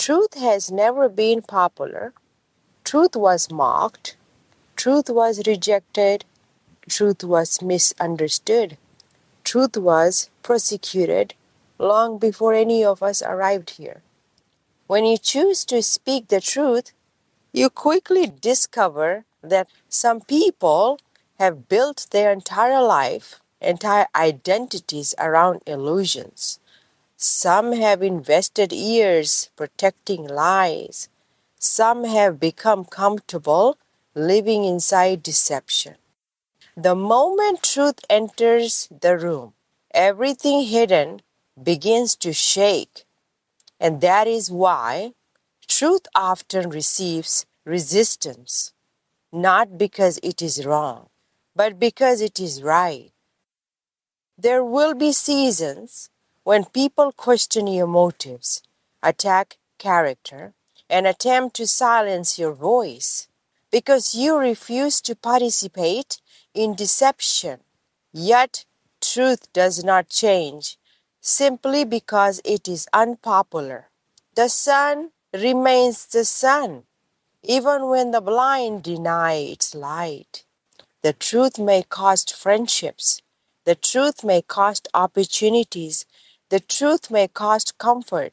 Truth has never been popular. Truth was mocked. Truth was rejected. Truth was misunderstood. Truth was persecuted long before any of us arrived here. When you choose to speak the truth, you quickly discover that some people have built their entire life, entire identities around illusions. Some have invested years protecting lies. Some have become comfortable living inside deception. The moment truth enters the room, everything hidden begins to shake. And that is why truth often receives resistance, not because it is wrong, but because it is right. There will be seasons when people question your motives, attack character, and attempt to silence your voice because you refuse to participate in deception. Yet, truth does not change simply because it is unpopular. The sun remains the sun, even when the blind deny its light. The truth may cost friendships. The truth may cost opportunities. The truth may cost comfort.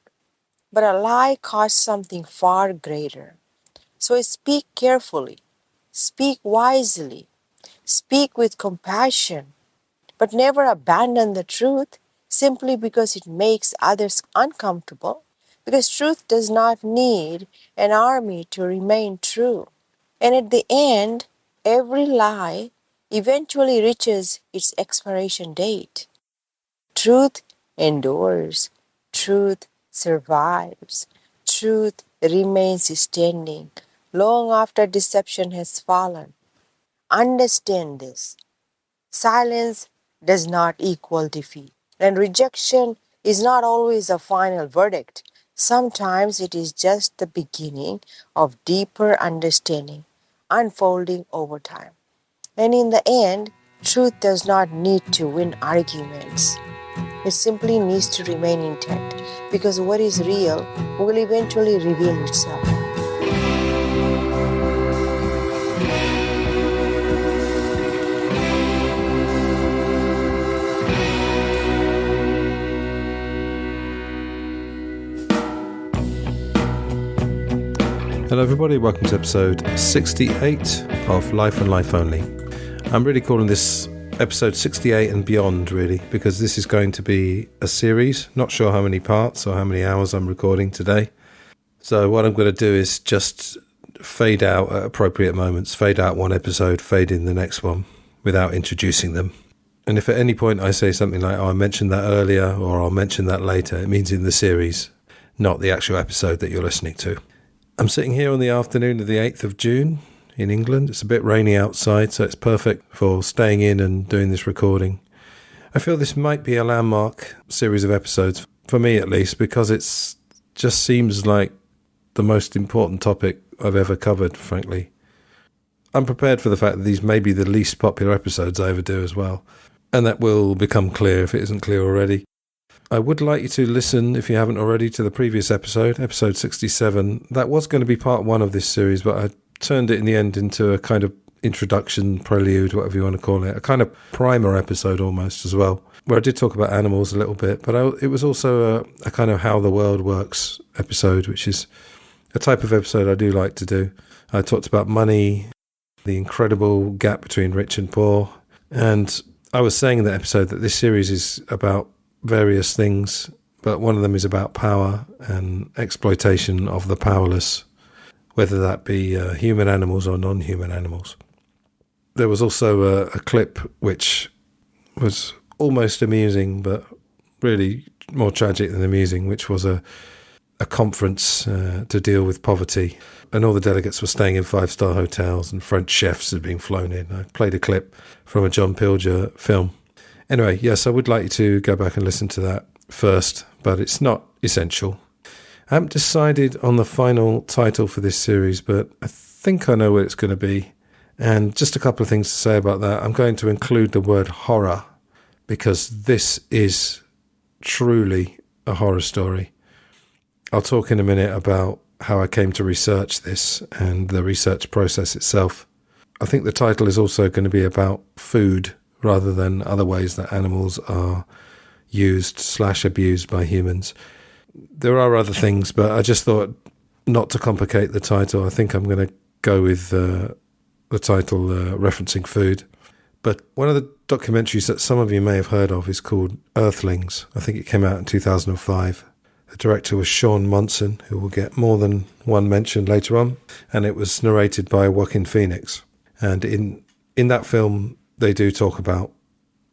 But a lie costs something far greater. So speak carefully. Speak wisely. Speak with compassion. But never abandon the truth simply because it makes others uncomfortable. Because truth does not need an army to remain true. And at the end, every lie eventually reaches its expiration date. Truth endures. Truth survives. Truth remains standing long after deception has fallen. Understand this. Silence does not equal defeat, and rejection is not always a final verdict. Sometimes it is just the beginning of deeper understanding unfolding over time. And in the end, truth does not need to win arguments. It simply needs to remain intact because what is real will eventually reveal itself. Hello everybody, welcome to episode 68 of Life and Life Only. I'm really calling this episode 68 and beyond really, because this is going to be a series. Not sure how many parts or how many hours I'm recording today. So what I'm going to do is just fade out at appropriate moments, fade out one episode, fade in the next one without introducing them. And if at any point I say something like, oh, I mentioned that earlier or I'll mention that later, it means in the series, not the actual episode that you're listening to. I'm sitting here on the afternoon of the 8th of June in England. It's a bit rainy outside, so it's perfect for staying in and doing this recording. I feel this might be a landmark series of episodes, for me at least, because it's just seems like the most important topic I've ever covered, frankly. I'm prepared for the fact that these may be the least popular episodes I ever do as well, and that will become clear if it isn't clear already. I would like you to listen, if you haven't already, to the previous episode 67. That was going to be part one of this series, but I turned it in the end into a kind of introduction, prelude, whatever you want to call it, a kind of primer episode almost as well, where I did talk about animals a little bit, but it was also a kind of how the world works episode, which is a type of episode I do like to do. I talked about money, the incredible gap between rich and poor, and I was saying in that episode that this series is about various things, but one of them is about power and exploitation of the powerless, whether that be human animals or non-human animals. There was also a clip which was almost amusing, but really more tragic than amusing, which was a conference to deal with poverty, and all the delegates were staying in 5-star hotels and French chefs had been flown in. I played a clip from a John Pilger film. Anyway, yes, I would like you to go back and listen to that first, but it's not essential. I haven't decided on the final title for this series, but I think I know what it's going to be. And just a couple of things to say about that. I'm going to include the word horror, because this is truly a horror story. I'll talk in a minute about how I came to research this and the research process itself. I think the title is also going to be about food rather than other ways that animals are used/abused by humans. There are other things, but I just thought not to complicate the title. I think I'm going to go with the title referencing food. But one of the documentaries that some of you may have heard of is called Earthlings. I think it came out in 2005. The director was Sean Monson, who will get more than one mention later on, and it was narrated by Joaquin Phoenix. And in that film, they do talk about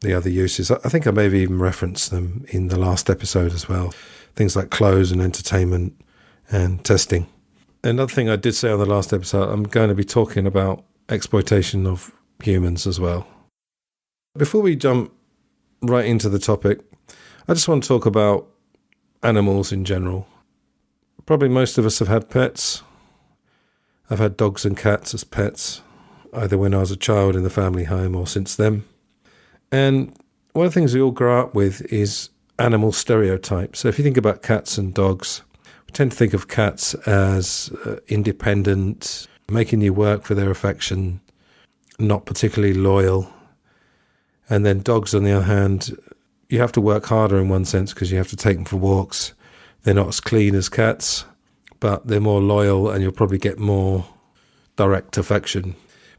the other uses. I think I may have even referenced them in the last episode as well. Things like clothes and entertainment and testing. Another thing I did say on the last episode, I'm going to be talking about exploitation of humans as well. Before we jump right into the topic, I just want to talk about animals in general. Probably most of us have had pets. I've had dogs and cats as pets, either when I was a child in the family home or since then. And one of the things we all grow up with is animal stereotypes. So if you think about cats and dogs, we tend to think of cats as independent, making you work for their affection, not particularly loyal. And then dogs, on the other hand, you have to work harder in one sense because you have to take them for walks. They're not as clean as cats, but they're more loyal and you'll probably get more direct affection.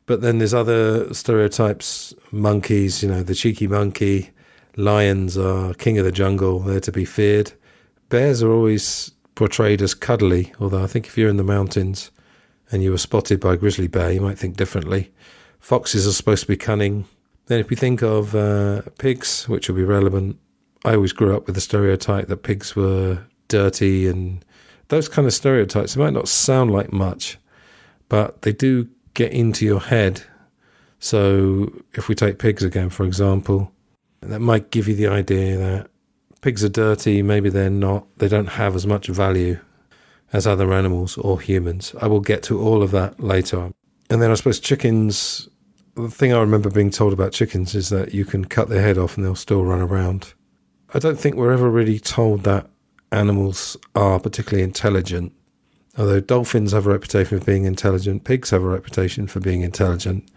But then there's other stereotypes, monkeys, the cheeky monkey. Lions are king of the jungle, they're to be feared. Bears are always portrayed as cuddly, although I think if you're in the mountains and you were spotted by a grizzly bear, you might think differently. Foxes are supposed to be cunning. Then if you think of pigs, which will be relevant, I always grew up with the stereotype that pigs were dirty, and those kind of stereotypes, they might not sound like much, but they do get into your head. So if we take pigs again, for example, that might give you the idea that pigs are dirty, maybe they're not, they don't have as much value as other animals or humans. I will get to all of that later on. And then I suppose chickens, the thing I remember being told about chickens is that you can cut their head off and they'll still run around. I don't think we're ever really told that animals are particularly intelligent. Although dolphins have a reputation for being intelligent, pigs have a reputation for being intelligent.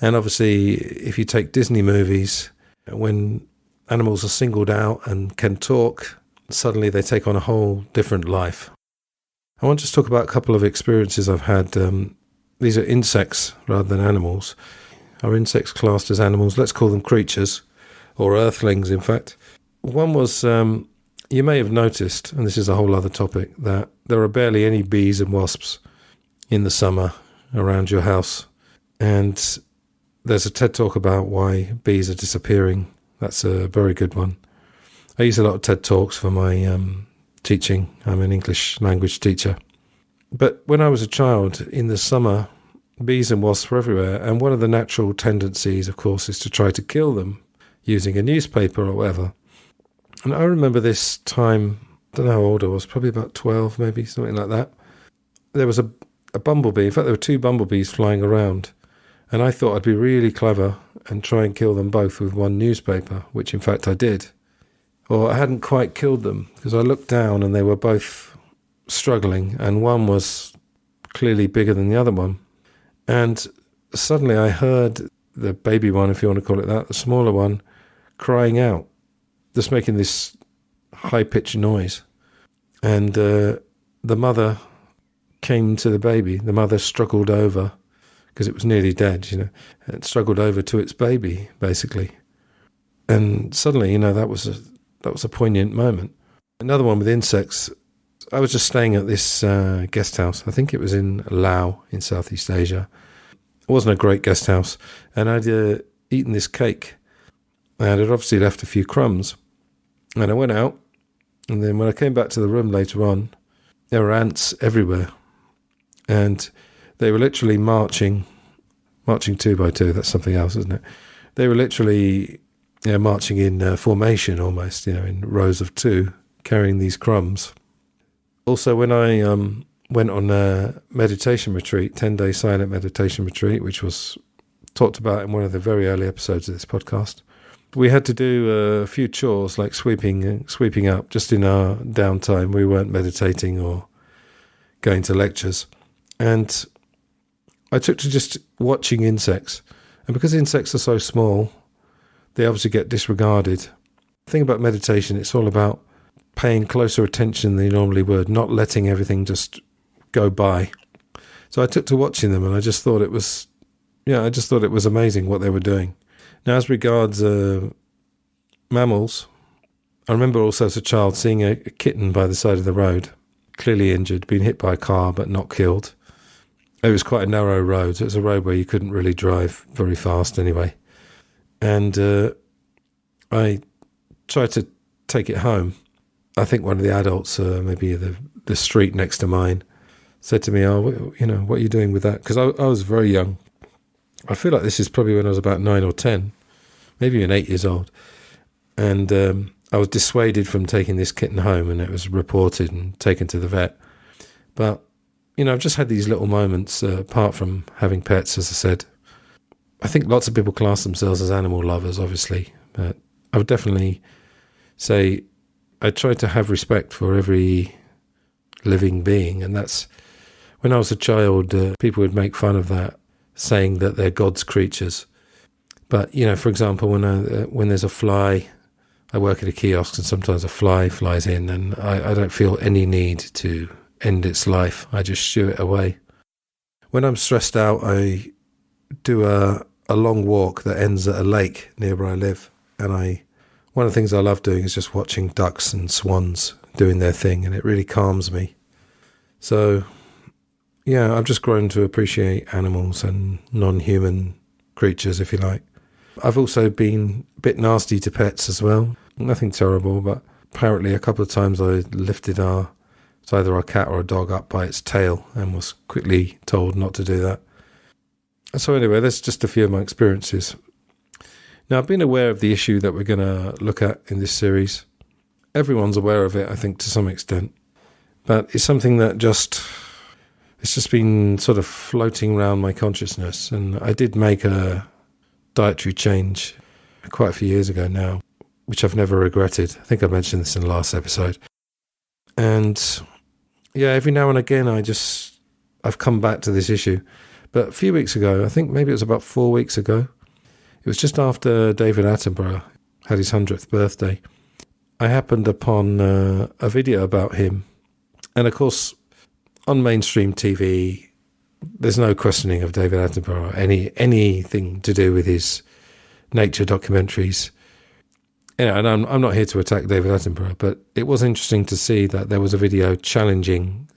And obviously, if you take Disney movies, when animals are singled out and can talk, suddenly they take on a whole different life. I want to just talk about a couple of experiences I've had. These are insects rather than animals. Are insects classed as animals? Let's call them creatures, or earthlings, in fact. One was, you may have noticed, and this is a whole other topic, that there are barely any bees and wasps in the summer around your house. And there's a TED Talk about why bees are disappearing. That's a very good one. I use a lot of TED Talks for my teaching. I'm an English language teacher. But when I was a child, in the summer, bees and wasps were everywhere. And one of the natural tendencies, of course, is to try to kill them using a newspaper or whatever. And I remember this time, I don't know how old I was, probably about 12 maybe, something like that. There was a bumblebee. In fact, there were two bumblebees flying around. And I thought I'd be really clever and try and kill them both with one newspaper, which in fact I did. Or I hadn't quite killed them because I looked down and they were both struggling, and one was clearly bigger than the other one. And suddenly I heard the baby one, if you want to call it that, the smaller one, crying out, just making this high-pitched noise. And the mother came to the baby. The mother struggled over, because it was nearly dead, and struggled over to its baby, basically. And suddenly, that was a poignant moment. Another one with insects. I was just staying at this guest house. I think it was in Laos in Southeast Asia. It wasn't a great guest house. And I'd eaten this cake. And I'd obviously left a few crumbs. And I went out. And then when I came back to the room later on, there were ants everywhere. And they were literally marching 2 by 2. That's something else, isn't it? They were literally marching in formation almost, in rows of 2, carrying these crumbs. Also, when I went on a meditation retreat, 10-day silent meditation retreat, which was talked about in one of the very early episodes of this podcast, We had to do a few chores like sweeping up just in our downtime. We weren't meditating or going to lectures. And I took to just watching insects. And because insects are so small, they obviously get disregarded. The thing about meditation, it's all about paying closer attention than you normally would, not letting everything just go by. So I took to watching them, and I just thought it was amazing what they were doing. Now, as regards mammals, I remember also as a child seeing a kitten by the side of the road, clearly injured, been hit by a car but not killed. It was quite a narrow road. It was a road where you couldn't really drive very fast anyway. And I tried to take it home. I think one of the adults, maybe the street next to mine, said to me, what are you doing with that? Because I was very young. I feel like this is probably when I was about 9 or 10, maybe even 8 years old. And I was dissuaded from taking this kitten home, and it was reported and taken to the vet. But, I've just had these little moments, apart from having pets, as I said. I think lots of people class themselves as animal lovers, obviously. But I would definitely say I try to have respect for every living being. And that's, when I was a child, people would make fun of that, saying that they're God's creatures. But, for example, when there's a fly, I work at a kiosk and sometimes a fly flies in, and I don't feel any need to end its life. I just shoo it away. When I'm stressed out, I do a long walk that ends at a lake near where I live. And one of the things I love doing is just watching ducks and swans doing their thing, and it really calms me. So, yeah, I've just grown to appreciate animals and non-human creatures, if you like. I've also been a bit nasty to pets as well. Nothing terrible, but apparently a couple of times I lifted it's either a cat or a dog up by its tail and was quickly told not to do that. So anyway, that's just a few of my experiences. Now, I've been aware of the issue that we're going to look at in this series. Everyone's aware of it, I think, to some extent. But it's something that it's just been sort of floating around my consciousness. And I did make a dietary change quite a few years ago now, which I've never regretted. I think I mentioned this in the last episode. And yeah, every now and again, I've come back to this issue. But a few weeks ago, I think maybe it was about 4 weeks ago, it was just after David Attenborough had his 100th birthday, I happened upon a video about him. And of course, on mainstream TV, there's no questioning of David Attenborough, anything to do with his nature documentaries. And I'm not here to attack David Attenborough, but it was interesting to see that there was a video challenging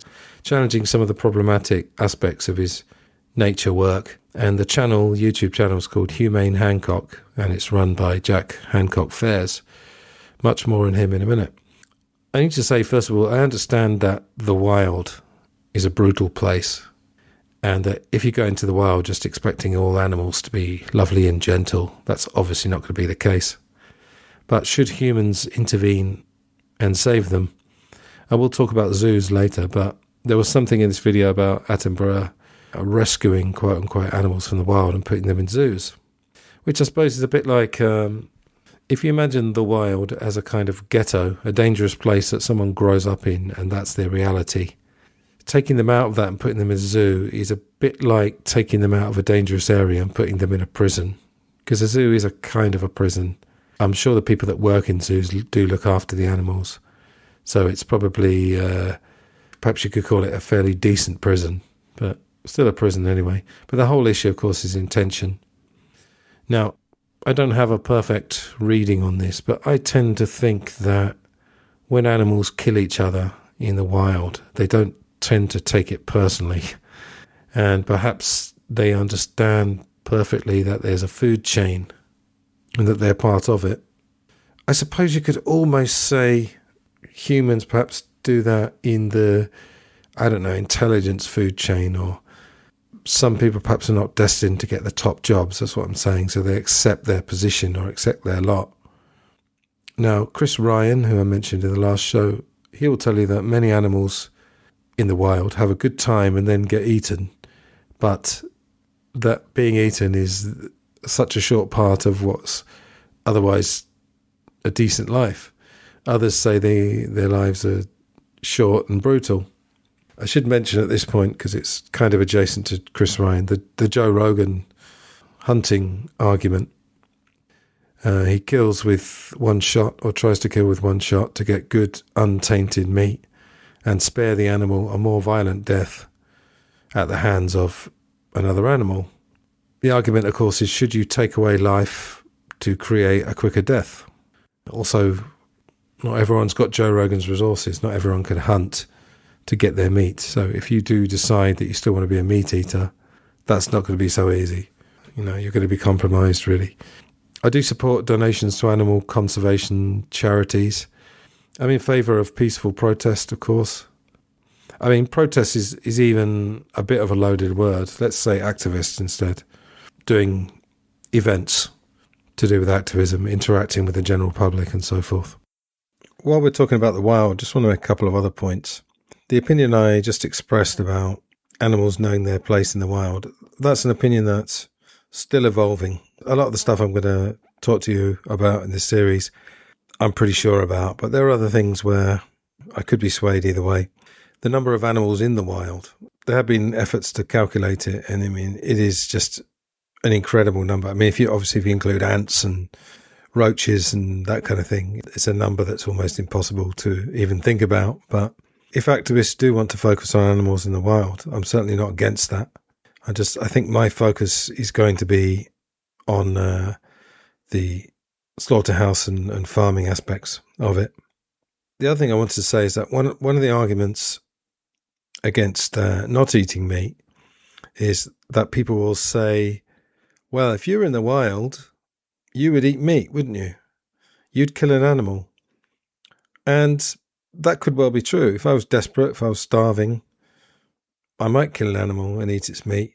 some of the problematic aspects of his nature work. And the YouTube channel is called Humane Hancock, and it's run by Jack Hancock Fares. Much more on him in a minute. I need to say, first of all, I understand that the wild is a brutal place, and that if you go into the wild just expecting all animals to be lovely and gentle, that's obviously not going to be the case. But should humans intervene and save them? I will talk about zoos later, but there was something in this video about Attenborough rescuing quote-unquote animals from the wild and putting them in zoos, which I suppose is a bit like if you imagine the wild as a kind of ghetto, a dangerous place that someone grows up in and that's their reality. Taking them out of that and putting them in a zoo is a bit like taking them out of a dangerous area and putting them in a prison, because a zoo is a kind of a prison. I'm sure the people that work in zoos do look after the animals, so it's probably, perhaps you could call it a fairly decent prison, but still a prison anyway. But the whole issue, of course, is intention. Now, I don't have a perfect reading on this, but I tend to think that when animals kill each other in the wild, they don't tend to take it personally. And perhaps they understand perfectly that there's a food chain and that they're part of it. I suppose you could almost say humans perhaps do that in the, intelligence food chain, or some people perhaps are not destined to get the top jobs, that's what I'm saying, so they accept their position or accept their lot. Now, Chris Ryan, who I mentioned in the last show, he will tell you that many animals in the wild have a good time and then get eaten, but that being eaten is such a short part of what's otherwise a decent life. Others say their lives are short and brutal. I should mention at this point, because it's kind of adjacent to Chris Ryan, the Joe Rogan hunting argument. He kills with one shot, or tries to kill with one shot, to get good, untainted meat and spare the animal a more violent death at the hands of another animal. The argument, of course, is should you take away life to create a quicker death? Also, not everyone's got Joe Rogan's resources. Not everyone can hunt to get their meat. So if you do decide that you still want to be a meat eater, that's not going to be so easy. You're going to be compromised, really. I do support donations to animal conservation charities. I'm in favour of peaceful protest, of course. I mean, protest is even a bit of a loaded word. Let's say activists instead. Doing events to do with activism, interacting with the general public and so forth. While we're talking about the wild, just want to make a couple of other points. The opinion I just expressed about animals knowing their place in the wild, that's an opinion that's still evolving. A lot of the stuff I'm going to talk to you about in this series, I'm pretty sure about, but there are other things where I could be swayed either way. The number of animals in the wild, there have been efforts to calculate it, and I mean, it is just an incredible number. I mean, if you include ants and roaches and that kind of thing, it's a number that's almost impossible to even think about. But if activists do want to focus on animals in the wild, I'm certainly not against that. I think my focus is going to be on the slaughterhouse and farming aspects of it. The other thing I wanted to say is that one of the arguments against not eating meat is that people will say, well, if you were in the wild, you would eat meat, wouldn't you? You'd kill an animal. And that could well be true. If I was desperate, if I was starving, I might kill an animal and eat its meat.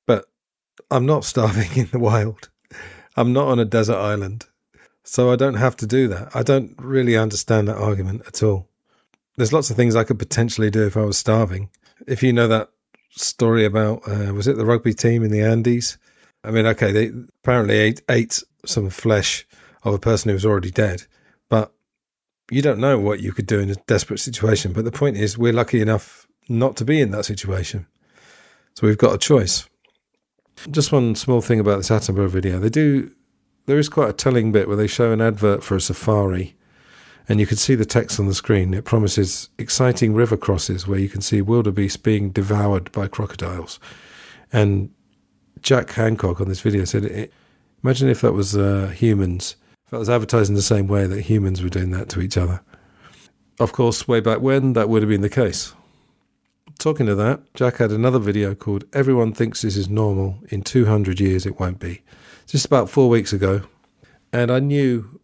But I'm not starving in the wild. I'm not on a desert island. So I don't have to do that. I don't really understand that argument at all. There's lots of things I could potentially do if I was starving. If you know that story about, was it the rugby team in the Andes? I mean, okay, they apparently ate some flesh of a person who was already dead, but you don't know what you could do in a desperate situation. But the point is, we're lucky enough not to be in that situation. So we've got a choice. Just one small thing about this Attenborough video. There is quite a telling bit where they show an advert for a safari, and you can see the text on the screen. It promises exciting river crosses where you can see wildebeest being devoured by crocodiles. And Jack Hancock on this video said, imagine if that was humans, if that was advertised in the same way that humans were doing that to each other. Of course, way back when, that would have been the case. Talking of that, Jack had another video called Everyone Thinks This Is Normal. In 200 Years It Won't Be. Just about 4 weeks ago. And I knew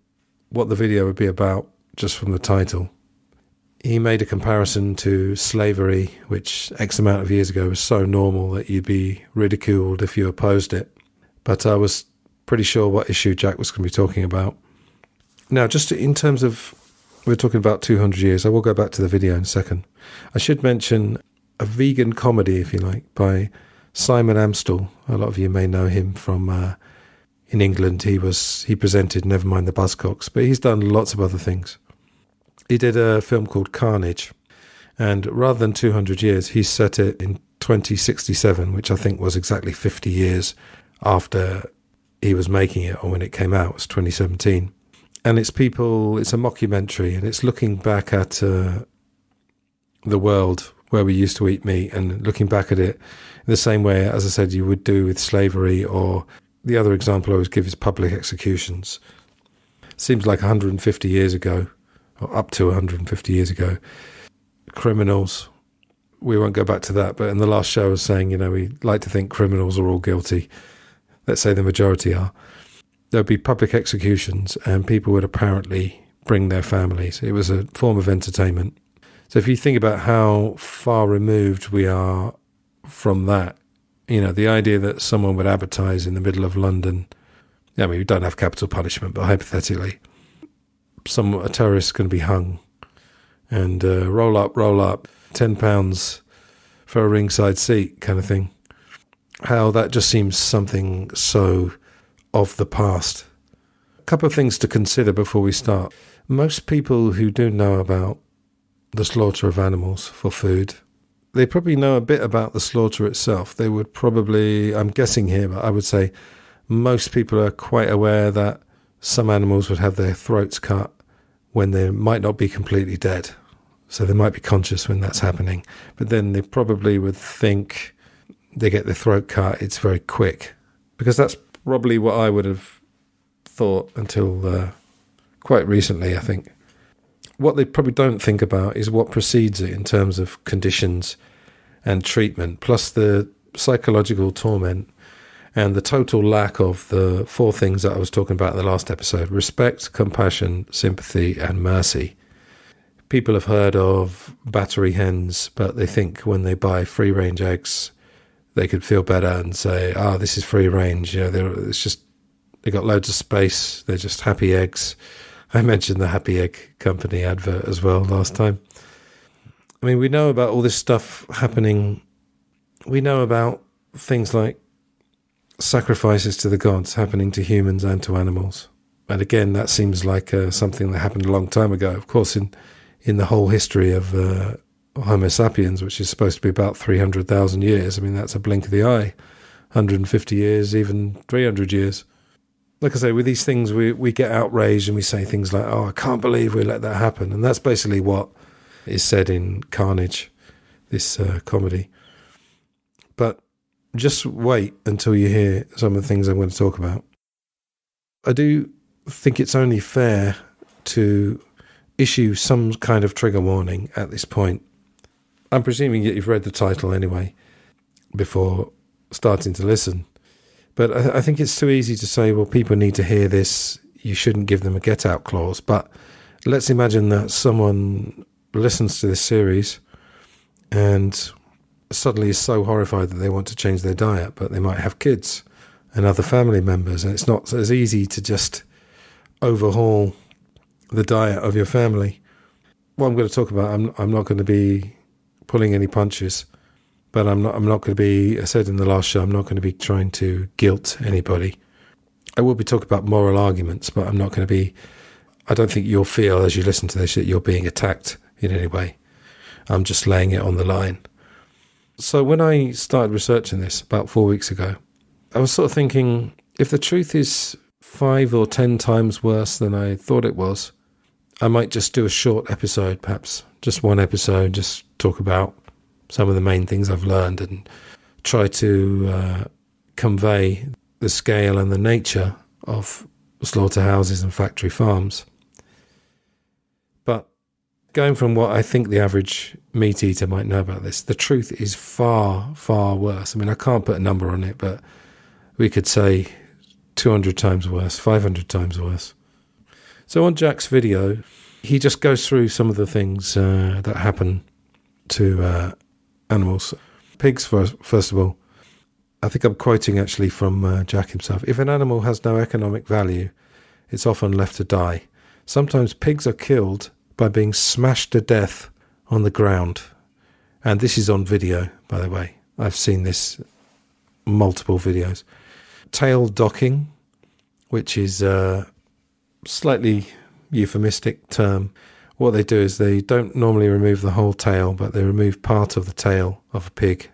what the video would be about just from the title. He made a comparison to slavery, which X amount of years ago was so normal that you'd be ridiculed if you opposed it. But I was pretty sure what issue Jack was going to be talking about. Now, just in terms of, we're talking about 200 years, I will go back to the video in a second. I should mention a vegan comedy, if you like, by Simon Amstell. A lot of you may know him from, in England, he presented Nevermind the Buzzcocks, but he's done lots of other things. He did a film called Carnage, and rather than 200 years, he set it in 2067, which I think was exactly 50 years after he was making it, or when it came out. It was 2017. And it's a mockumentary, and it's looking back at the world where we used to eat meat, and looking back at it in the same way, as I said, you would do with slavery, or the other example I always give is public executions. Seems like 150 years ago, or up to 150 years ago, criminals, we won't go back to that, but in the last show I was saying, we like to think criminals are all guilty. Let's say the majority are. There would be public executions, and people would apparently bring their families. It was a form of entertainment. So if you think about how far removed we are from that, the idea that someone would advertise in the middle of London, we don't have capital punishment, but hypothetically, a terrorist is going to be hung, and roll up, £10 for a ringside seat kind of thing. How that just seems something so of the past. couple of things to consider before we start. Most people who do know about the slaughter of animals for food, they probably know a bit about the slaughter itself. They would probably, I'm guessing here, but I would say most people are quite aware that some animals would have their throats cut when they might not be completely dead. So they might be conscious when that's happening. But then they probably would think they get their throat cut, it's very quick. Because that's probably what I would have thought until quite recently, I think. What they probably don't think about is what precedes it in terms of conditions and treatment, plus the psychological torment and the total lack of the 4 things that I was talking about in the last episode: respect, compassion, sympathy, and mercy. People have heard of battery hens, but they think when they buy free-range eggs, they could feel better and say, this is free range. You know, they got loads of space. They're just happy eggs. I mentioned the Happy Egg Company advert as well last time. I mean, we know about all this stuff happening. We know about things like sacrifices to the gods happening to humans and to animals. And again, that seems like something that happened a long time ago. Of course, in the whole history of Homo sapiens, which is supposed to be about 300,000 years, I mean, that's a blink of the eye. 150 years, even 300 years. Like I say, with these things, we get outraged and we say things like, I can't believe we let that happen. And that's basically what is said in Carnage, this comedy. But just wait until you hear some of the things I'm going to talk about. I do think it's only fair to issue some kind of trigger warning at this point. I'm presuming that you've read the title anyway before starting to listen. But I think it's too easy to say, well, people need to hear this. You shouldn't give them a get-out clause. But let's imagine that someone listens to this series and suddenly is so horrified that they want to change their diet, but they might have kids and other family members, and it's not as easy to just overhaul the diet of your family. What I'm going to talk about, I'm not going to be pulling any punches. But I'm not going to be, I said in the last show, I'm not going to be trying to guilt anybody. I will be talking about moral arguments, but I'm not going to be, I don't think you'll feel as you listen to this that you're being attacked in any way. I'm just laying it on the line. So when I started researching this about 4 weeks ago, I was sort of thinking, if the truth is 5 or 10 times worse than I thought it was, I might just do a short episode, perhaps just one episode, just talk about some of the main things I've learned and try to convey the scale and the nature of slaughterhouses and factory farms. But going from what I think the average meat eater might know about this, the truth is far, far worse. I mean, I can't put a number on it, but we could say 200 times worse, 500 times worse. So on Jack's video, he just goes through some of the things that happen to animals. Pigs, first of all. I think I'm quoting actually from Jack himself. If an animal has no economic value, it's often left to die. Sometimes pigs are killed by being smashed to death on the ground. And this is on video, by the way. I've seen this multiple videos. Tail docking, which is a slightly euphemistic term. What they do is they don't normally remove the whole tail, but they remove part of the tail of a pig.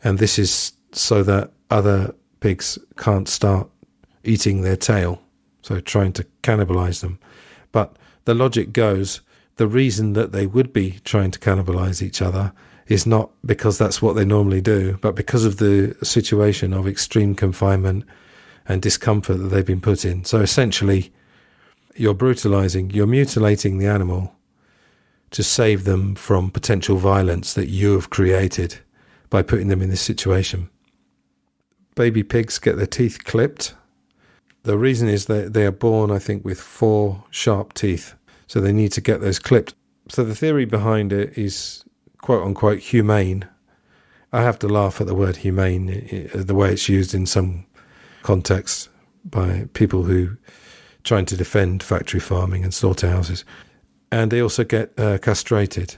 And this is so that other pigs can't start eating their tail, so trying to cannibalize them. But the logic goes, the reason that they would be trying to cannibalize each other is not because that's what they normally do, but because of the situation of extreme confinement and discomfort that they've been put in. So essentially, you're mutilating the animal to save them from potential violence that you have created by putting them in this situation. Baby pigs get their teeth clipped. The reason is that they are born, I think, with 4 sharp teeth, so they need to get those clipped. So the theory behind it is quote-unquote humane. I have to laugh at the word humane, the way it's used in some contexts by people who trying to defend factory farming and slaughterhouses. And they also get castrated.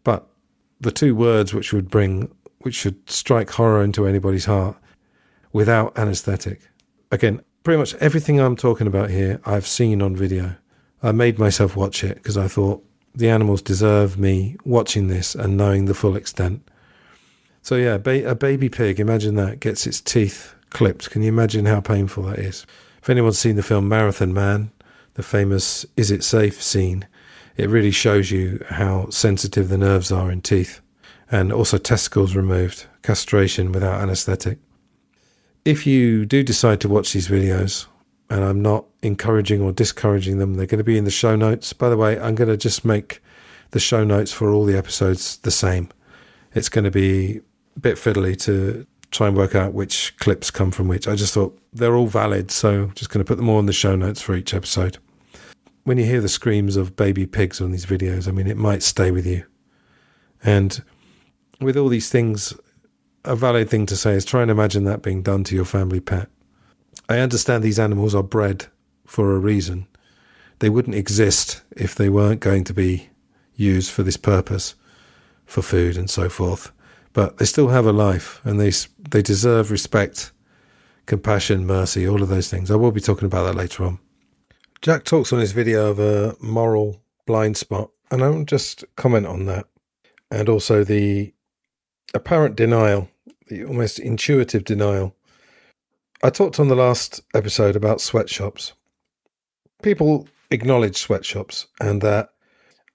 But the 2 words which should strike horror into anybody's heart, without anaesthetic. Again, pretty much everything I'm talking about here, I've seen on video. I made myself watch it because I thought the animals deserve me watching this and knowing the full extent. So yeah, a baby pig, imagine that, gets its teeth clipped. Can you imagine how painful that is? If anyone's seen the film Marathon Man, the famous Is It Safe scene, it really shows you how sensitive the nerves are in teeth. And also testicles removed, castration without anaesthetic. If you do decide to watch these videos, and I'm not encouraging or discouraging them, they're going to be in the show notes. By the way, I'm going to just make the show notes for all the episodes the same. It's going to be a bit fiddly to try and work out which clips come from which. I just thought they're all valid, so I'm just going to put them all in the show notes for each episode. When you hear the screams of baby pigs on these videos, I mean, it might stay with you. And with all these things, a valid thing to say is try and imagine that being done to your family pet. I understand these animals are bred for a reason. They wouldn't exist if they weren't going to be used for this purpose, for food and so forth. But they still have a life, and they deserve respect, compassion, mercy, all of those things. I will be talking about that later on. Jack talks on his video of a moral blind spot, and I'll just comment on that. And also the apparent denial, the almost intuitive denial. I talked on the last episode about sweatshops. People acknowledge sweatshops and that,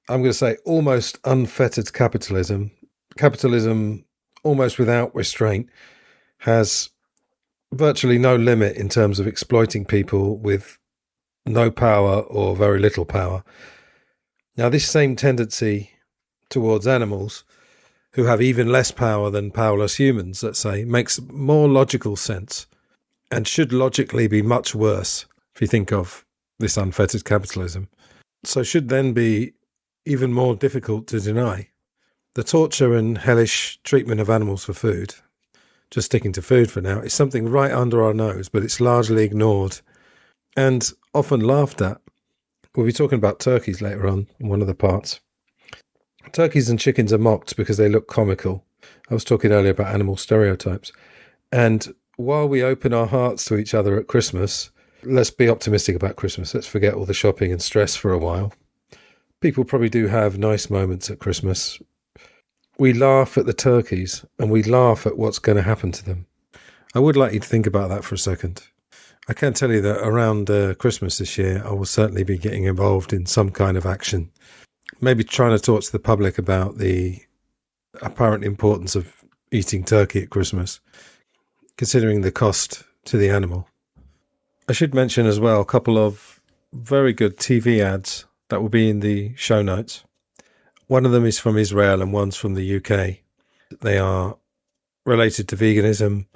I'm going to say, almost unfettered capitalism almost without restraint, has virtually no limit in terms of exploiting people with no power or very little power. Now, this same tendency towards animals, who have even less power than powerless humans, let's say, makes more logical sense and should logically be much worse if you think of this unfettered capitalism. So should then be even more difficult to deny. The torture and hellish treatment of animals for food, just sticking to food for now, is something right under our nose, but it's largely ignored and often laughed at. We'll be talking about turkeys later on in one of the parts. Turkeys and chickens are mocked because they look comical. I was talking earlier about animal stereotypes. And while we open our hearts to each other at Christmas, let's be optimistic about Christmas. Let's forget all the shopping and stress for a while. People probably do have nice moments at Christmas. We laugh at the turkeys and we laugh at what's going to happen to them. I would like you to think about that for a second. I can tell you that around Christmas this year, I will certainly be getting involved in some kind of action. Maybe trying to talk to the public about the apparent importance of eating turkey at Christmas, considering the cost to the animal. I should mention as well a couple of very good TV ads that will be in the show notes. One of them is from Israel and one's from the UK. They are related to veganism,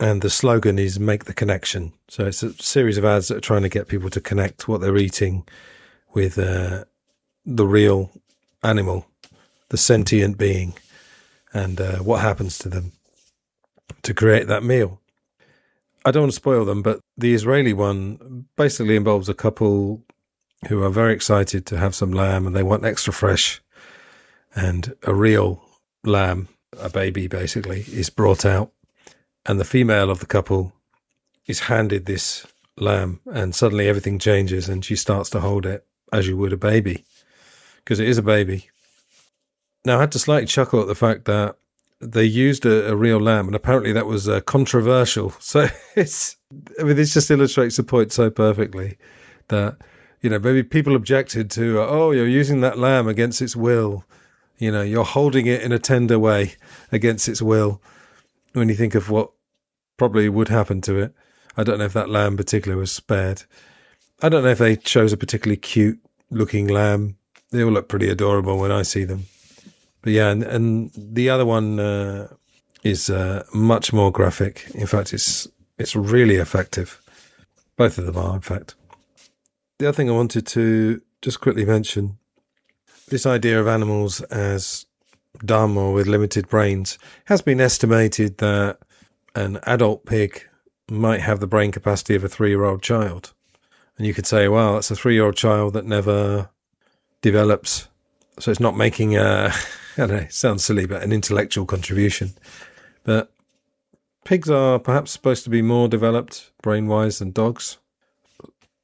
and the slogan is "Make the Connection." So it's a series of ads that are trying to get people to connect what they're eating with the real animal, the sentient being, and what happens to them to create that meal. I don't want to spoil them, but the Israeli one basically involves a couple who are very excited to have some lamb and they want extra fresh, and a real lamb, a baby basically, is brought out, and the female of the couple is handed this lamb, and suddenly everything changes and she starts to hold it as you would a baby, because it is a baby. Now, I had to slightly chuckle at the fact that they used a real lamb, and apparently that was controversial. So this just illustrates the point so perfectly that, maybe people objected to, you're using that lamb against its will. You're holding it in a tender way against its will, when you think of what probably would happen to it. I don't know if that lamb in particular was spared. I don't know if they chose a particularly cute looking lamb. They all look pretty adorable when I see them. But yeah, and the other one is much more graphic. In fact, it's really effective. Both of them are, in fact. The other thing I wanted to just quickly mention, this idea of animals as dumb or with limited brains, has been estimated that an adult pig might have the brain capacity of a 3-year-old child. And you could say, well, that's a 3-year-old child that never develops. So it's not making I don't know, it sounds silly, but an intellectual contribution. But Pigs are perhaps supposed to be more developed brain-wise than dogs.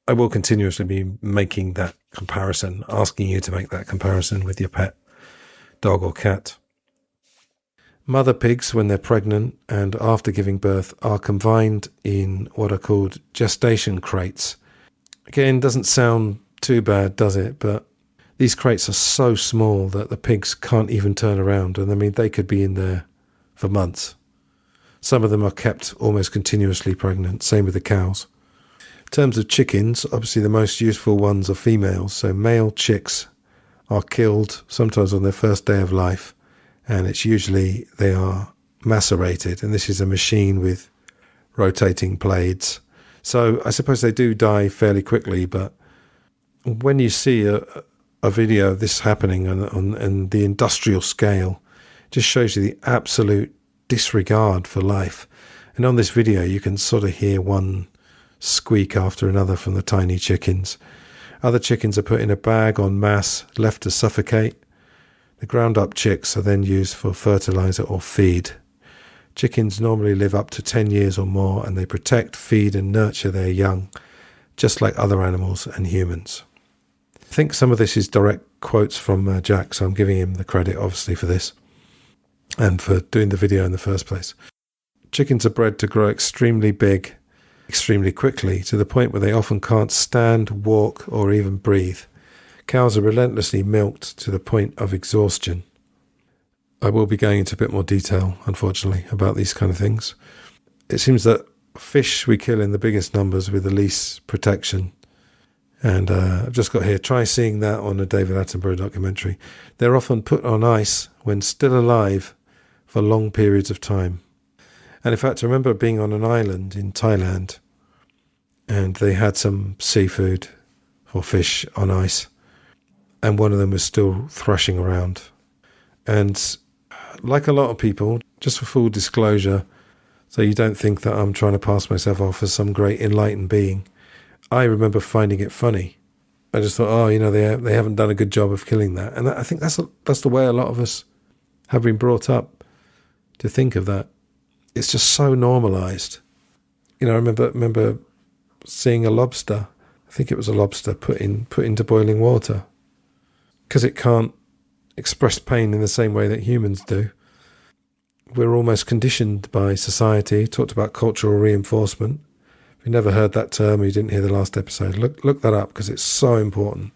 I will continuously be making that comparison, asking you to make that comparison with your pet dog or cat. Mother pigs, when they're pregnant and after giving birth, are confined in what are called gestation crates. Again, doesn't sound too bad, does it? But these crates are so small that the pigs can't even turn around. And I mean, they could be in there for months. Some of them are kept almost continuously pregnant. Same with the cows. In terms of chickens, obviously the most useful ones are females. So male chicks are killed sometimes on their first day of life. And it's usually they are macerated. And this is a machine with rotating blades. So I suppose they do die fairly quickly. But when you see a video of this happening on the industrial scale, it just shows you the absolute disregard for life. And on this video, you can sort of hear one squeak after another from the tiny chickens. Other chickens are put in a bag en masse, left to suffocate. The ground up chicks are then used for fertilizer or feed. Chickens normally live up to 10 years or more, and they protect, feed and nurture their young, just like other animals and humans. I think some of this is direct quotes from Jack, so I'm giving him the credit obviously for this and for doing the video in the first place. Chickens are bred to grow extremely big, extremely quickly, to the point where they often can't stand, walk or even breathe. Cows are relentlessly milked to the point of exhaustion. I will be going into a bit more detail, unfortunately, about these kind of things. It seems that fish we kill in the biggest numbers with the least protection. And I've just got here, try seeing that on a David Attenborough documentary. They're often put on ice when still alive for long periods of time. And in fact, I remember being on an island in Thailand and they had some seafood or fish on ice. And one of them was still thrashing around. And like a lot of people, just for full disclosure, so you don't think that I'm trying to pass myself off as some great enlightened being, I remember finding it funny. I just thought, they haven't done a good job of killing that. And I think that's the way a lot of us have been brought up to think of that. It's just so normalised. I remember seeing a lobster. I think it was a lobster put into boiling water, because it can't express pain in the same way that humans do. We're almost conditioned by society. Talked about cultural reinforcement. If you never heard that term or you didn't hear the last episode, look that up, because it's so important.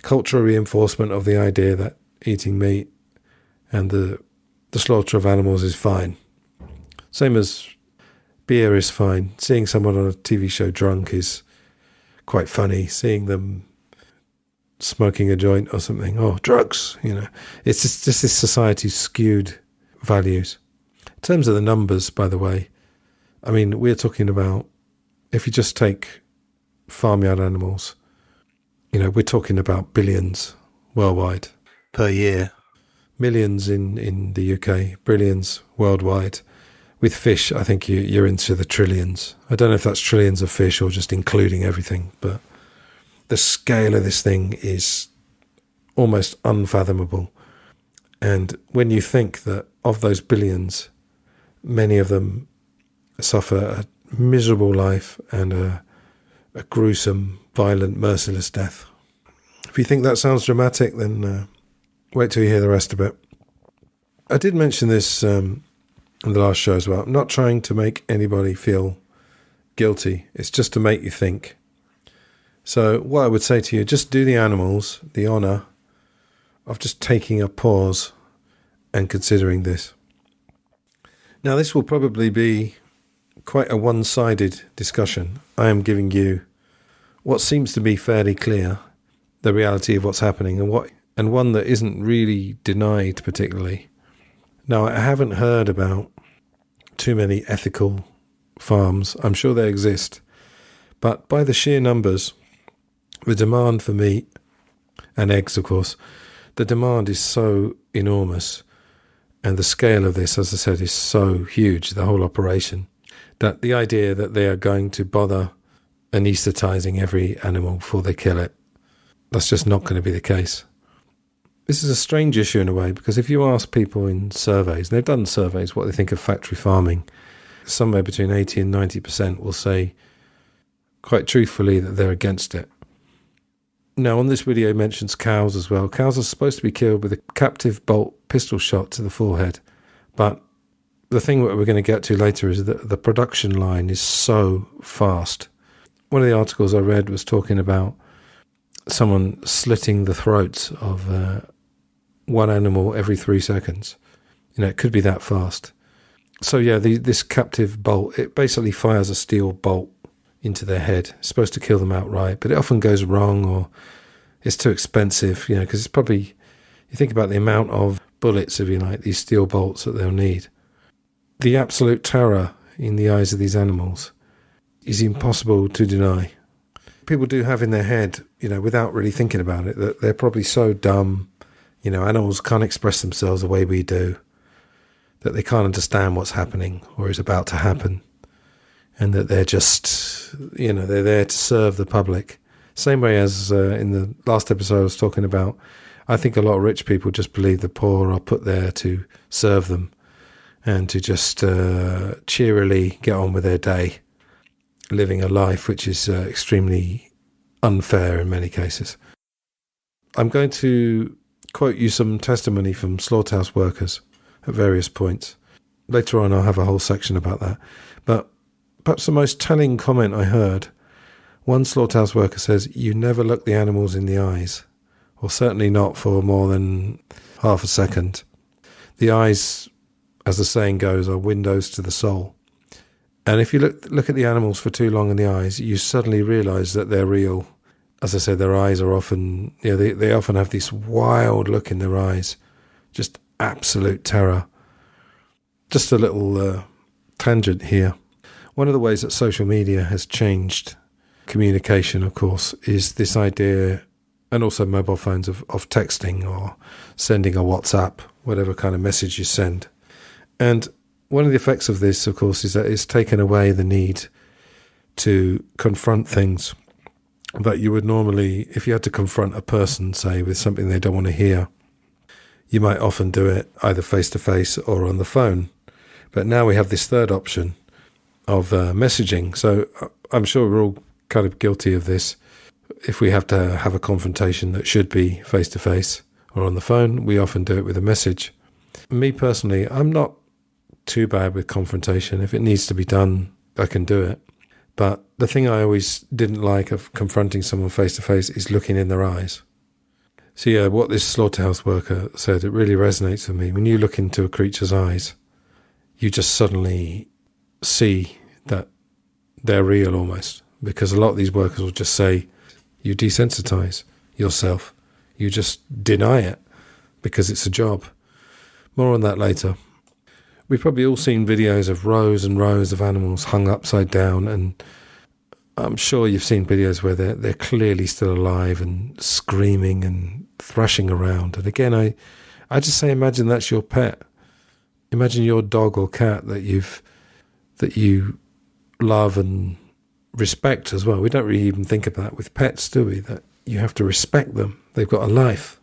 Cultural reinforcement of the idea that eating meat and the slaughter of animals is fine. Same as beer is fine. Seeing someone on a TV show drunk is quite funny. Seeing them smoking a joint or something, drugs, it's just this society's skewed values. In terms of the numbers, by the way, I mean, we're talking about, if you just take farmyard animals, we're talking about billions worldwide per year, millions in the UK, billions worldwide. With fish, I think you're into the trillions. I don't know if that's trillions of fish or just including everything, but the scale of this thing is almost unfathomable. And when you think that of those billions, many of them suffer a miserable life and a gruesome, violent, merciless death. If you think that sounds dramatic, then wait till you hear the rest of it. I did mention this in the last show as well. I'm not trying to make anybody feel guilty. It's just to make you think. So what I would say to you, just do the animals the honour of just taking a pause and considering this. Now, this will probably be quite a one-sided discussion. I am giving you what seems to be fairly clear, the reality of what's happening, and one that isn't really denied particularly. Now, I haven't heard about too many ethical farms. I'm sure they exist. But by the sheer numbers, the demand for meat and eggs, of course, the demand is so enormous. And the scale of this, as I said, is so huge, the whole operation, that the idea that they are going to bother anaesthetising every animal before they kill it, that's just not going to be the case. This is a strange issue in a way, because if you ask people in surveys, and they've done surveys, what they think of factory farming, somewhere between 80 and 90% will say quite truthfully that they're against it. Now, on this video, it mentions cows as well. Cows are supposed to be killed with a captive bolt pistol shot to the forehead. But the thing that we're going to get to later is that the production line is so fast. One of the articles I read was talking about someone slitting the throats of one animal every 3 seconds. It could be that fast. So yeah, this captive bolt, it basically fires a steel bolt into their head. It's supposed to kill them outright, but it often goes wrong, or it's too expensive, because it's probably, you think about the amount of bullets, if you like, these steel bolts that they'll need. The absolute terror in the eyes of these animals is impossible to deny. People do have in their head, without really thinking about it, that they're probably so dumb, animals can't express themselves the way we do, that they can't understand what's happening or is about to happen, and that they're just, they're there to serve the public. Same way as in the last episode I was talking about, I think a lot of rich people just believe the poor are put there to serve them and to just cheerily get on with their day, living a life which is extremely unfair in many cases. I'm going to quote you some testimony from slaughterhouse workers at various points. Later on I'll have a whole section about that. But perhaps the most telling comment I heard, one slaughterhouse worker says, "You never look the animals in the eyes, or certainly not for more than half a second. The eyes, as the saying goes, are windows to the soul. And if you look at the animals for too long in the eyes, you suddenly realise that they're real." As I said, their eyes are often, they often have this wild look in their eyes, just absolute terror. Just a little tangent here. One of the ways that social media has changed communication, of course, is this idea, and also mobile phones, of texting or sending a WhatsApp, whatever kind of message you send. And one of the effects of this, of course, is that it's taken away the need to confront things that you would normally, if you had to confront a person, say, with something they don't want to hear, you might often do it either face-to-face or on the phone. But now we have this third option of messaging. So I'm sure we're all kind of guilty of this. If we have to have a confrontation that should be face-to-face or on the phone, we often do it with a message. Me personally, I'm not too bad with confrontation. If it needs to be done, I can do it. But the thing I always didn't like of confronting someone face-to-face is looking in their eyes. So yeah, what this slaughterhouse worker said, it really resonates with me. When you look into a creature's eyes, you just suddenly see that they're real almost. Because a lot of these workers will just say, you desensitize yourself. You just deny it because it's a job. More on that later. We've probably all seen videos of rows and rows of animals hung upside down, and I'm sure you've seen videos where they're clearly still alive and screaming and thrashing around. And again, I just say, imagine that's your pet. Imagine your dog or cat that you love and respect as well. We don't really even think of that with pets, do we? That you have to respect them. They've got a life.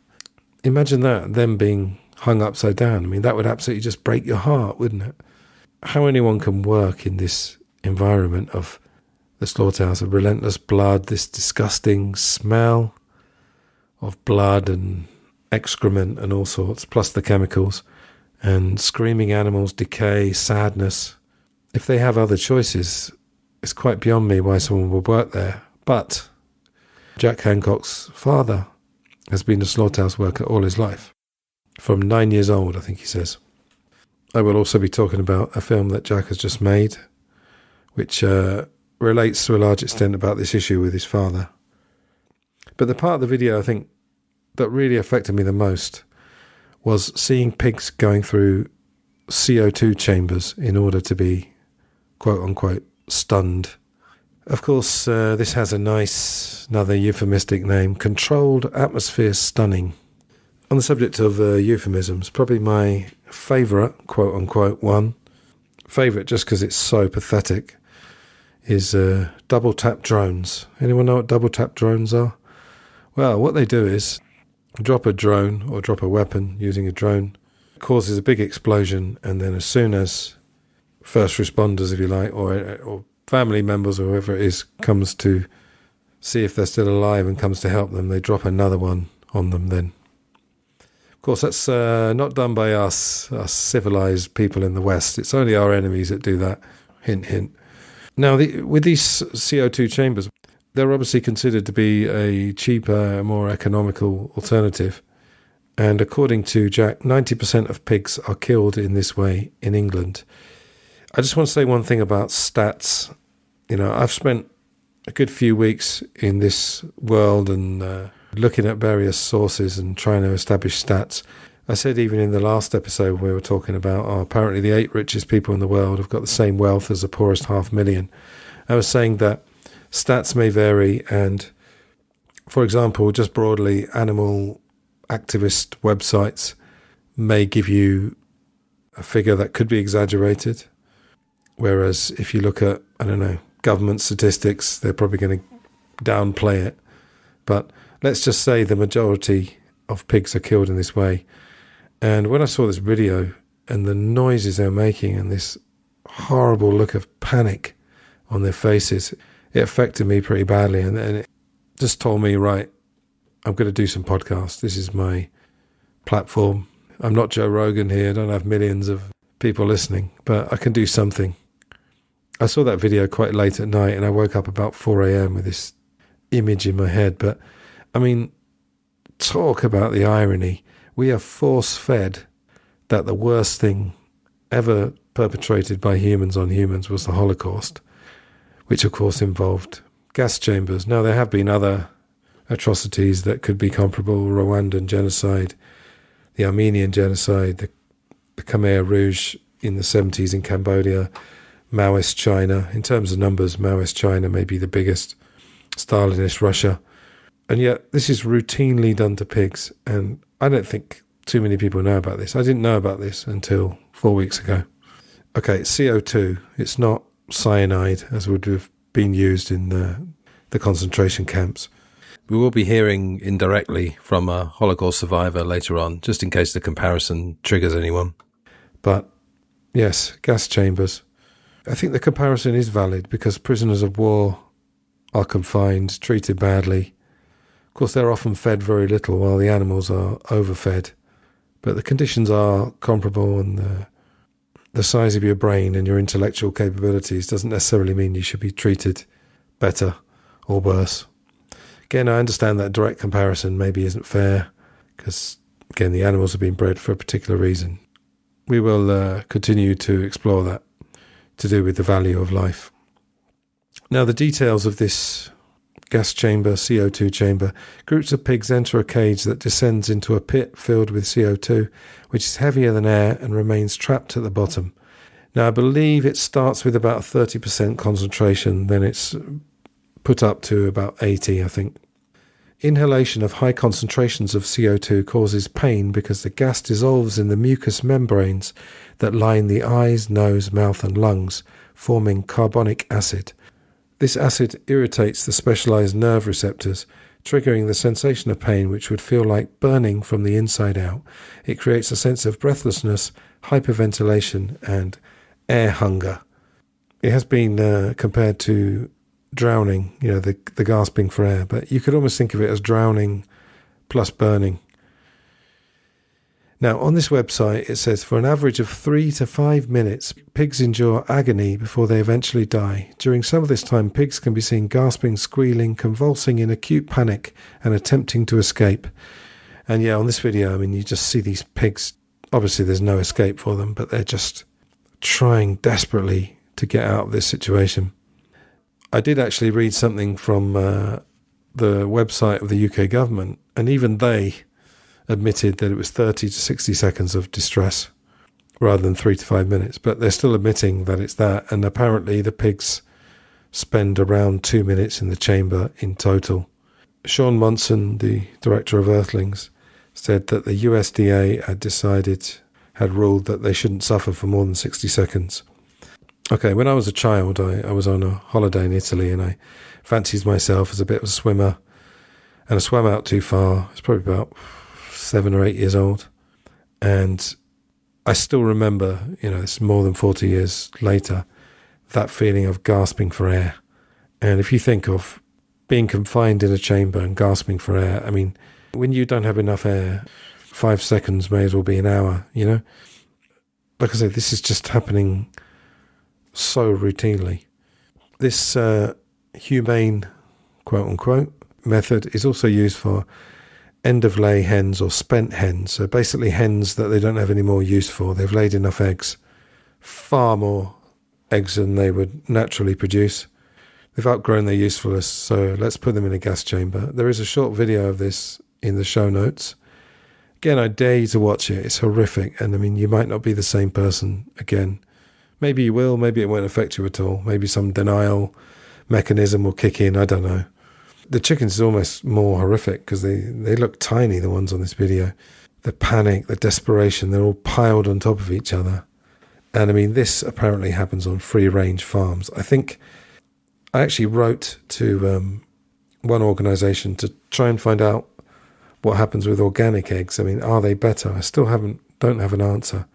Imagine that, them being hung upside down. I mean, that would absolutely just break your heart, wouldn't it? How anyone can work in this environment of the slaughterhouse, of relentless blood, this disgusting smell of blood and excrement and all sorts, plus the chemicals, and screaming animals, decay, sadness. If they have other choices, it's quite beyond me why someone would work there. But Jack Hancock's father has been a slaughterhouse worker all his life. From 9 years old, I think he says. I will also be talking about a film that Jack has just made, which relates to a large extent about this issue with his father. But the part of the video, I think, that really affected me the most was seeing pigs going through CO2 chambers in order to be, quote-unquote, stunned. Of course, this has another euphemistic name, controlled atmosphere stunning. On the subject of euphemisms, probably my favourite, quote-unquote, one, favourite just because it's so pathetic, is double-tap drones. Anyone know what double-tap drones are? Well, what they do is drop a drone or drop a weapon using a drone, causes a big explosion, and then as soon as first responders, if you like, or family members or whoever it is comes to see if they're still alive and comes to help them, they drop another one on them then. Of course, that's not done by us civilized people in the West. It's only our enemies that do that. Hint, hint. Now, with these CO2 chambers, they're obviously considered to be a cheaper, more economical alternative. And according to Jack, 90% of pigs are killed in this way in England. I just want to say one thing about stats. You know, I've spent a good few weeks in this world and looking at various sources and trying to establish stats. I said even in the last episode we were talking about apparently the 8 richest people in the world have got the same wealth as the poorest 500,000. I was saying that stats may vary, and for example, just broadly, animal activist websites may give you a figure that could be exaggerated, whereas if you look at, I don't know, government statistics, they're probably going to downplay it. But let's just say the majority of pigs are killed in this way. And when I saw this video and the noises they're making and this horrible look of panic on their faces, it affected me pretty badly. And it just told me, right, I'm going to do some podcasts. This is my platform. I'm not Joe Rogan here. I don't have millions of people listening, but I can do something. I saw that video quite late at night and I woke up about 4 a.m. with this image in my head. But I mean, talk about the irony. We are force-fed that the worst thing ever perpetrated by humans on humans was the Holocaust, which of course involved gas chambers. Now, there have been other atrocities that could be comparable: Rwandan genocide, the Armenian genocide, the Khmer Rouge in the 70s in Cambodia, Maoist China. In terms of numbers, Maoist China may be the biggest, Stalinist Russia. And yet this is routinely done to pigs, and I don't think too many people know about this. I didn't know about this until 4 weeks ago. Okay, CO2, it's not cyanide as would have been used in the concentration camps. We will be hearing indirectly from a Holocaust survivor later on, just in case the comparison triggers anyone. But yes, gas chambers. I think the comparison is valid because prisoners of war are confined, treated badly. Of course, they're often fed very little while the animals are overfed. But the conditions are comparable, and the size of your brain and your intellectual capabilities doesn't necessarily mean you should be treated better or worse. Again, I understand that direct comparison maybe isn't fair because, again, the animals have been bred for a particular reason. We will continue to explore that to do with the value of life. Now, the details of this gas chamber, CO2 chamber. Groups of pigs enter a cage that descends into a pit filled with CO2, which is heavier than air and remains trapped at the bottom. Now, I believe it starts with about 30% concentration, then it's put up to about 80, I think. Inhalation of high concentrations of CO2 causes pain because the gas dissolves in the mucous membranes that line the eyes, nose, mouth and lungs, forming carbonic acid. This acid irritates the specialized nerve receptors, triggering the sensation of pain which would feel like burning from the inside out. It creates a sense of breathlessness, hyperventilation and air hunger. It has been compared to drowning, the gasping for air, but you could almost think of it as drowning plus burning. Now, on this website, it says for an average of 3 to 5 minutes, pigs endure agony before they eventually die. During some of this time, pigs can be seen gasping, squealing, convulsing in acute panic and attempting to escape. And yeah, on this video, you just see these pigs. Obviously, there's no escape for them, but they're just trying desperately to get out of this situation. I did actually read something from the website of the UK government, and even they admitted that it was 30 to 60 seconds of distress rather than 3 to 5 minutes, but they're still admitting that it's that, and apparently the pigs spend around 2 minutes in the chamber in total. Sean Monson, the director of Earthlings, said that the USDA had ruled that they shouldn't suffer for more than 60 seconds. Okay, when I was a child, I was on a holiday in Italy and I fancied myself as a bit of a swimmer, and I swam out too far. I was probably about 7 or 8 years old, and I still remember, it's more than 40 years later, that feeling of gasping for air. And if you think of being confined in a chamber and gasping for air, I mean, when you don't have enough air, 5 seconds may as well be an hour, Like I said, this is just happening so routinely. This humane, quote-unquote, method is also used for end-of-lay hens or spent hens. So basically hens that they don't have any more use for. They've laid enough eggs, far more eggs than they would naturally produce. They've outgrown their usefulness, so let's put them in a gas chamber. There is a short video of this in the show notes. Again, I dare you to watch it. It's horrific, and I mean, you might not be the same person again. Maybe you will, maybe it won't affect you at all. Maybe some denial mechanism will kick in, I don't know. The chickens is almost more horrific because they look tiny, the ones on this video. The panic, the desperation, they're all piled on top of each other. And I mean, this apparently happens on free-range farms. I actually wrote to one organisation to try and find out what happens with organic eggs. I mean, are they better? I still don't have an answer.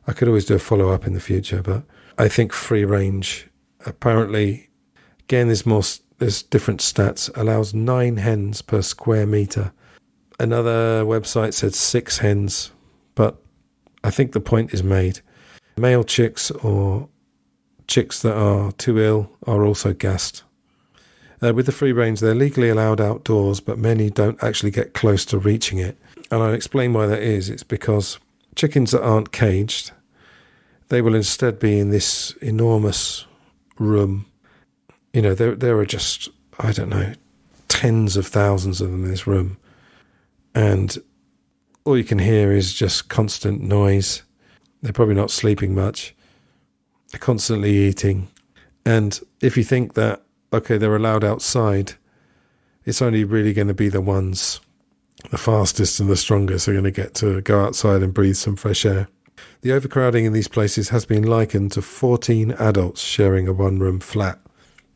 I could always do a follow-up in the future, but I think free-range, apparently, again, there's different stats, allows 9 hens per square metre. Another website said 6 hens, but I think the point is made. Male chicks or chicks that are too ill are also gassed. With the free range, they're legally allowed outdoors, but many don't actually get close to reaching it. And I'll explain why that is. It's because chickens that aren't caged, they will instead be in this enormous room. There are just, I don't know, tens of thousands of them in this room. And all you can hear is just constant noise. They're probably not sleeping much. They're constantly eating. And if you think that, okay, they're allowed outside, it's only really going to be the ones, the fastest and the strongest, are going to get to go outside and breathe some fresh air. The overcrowding in these places has been likened to 14 adults sharing a one-room flat.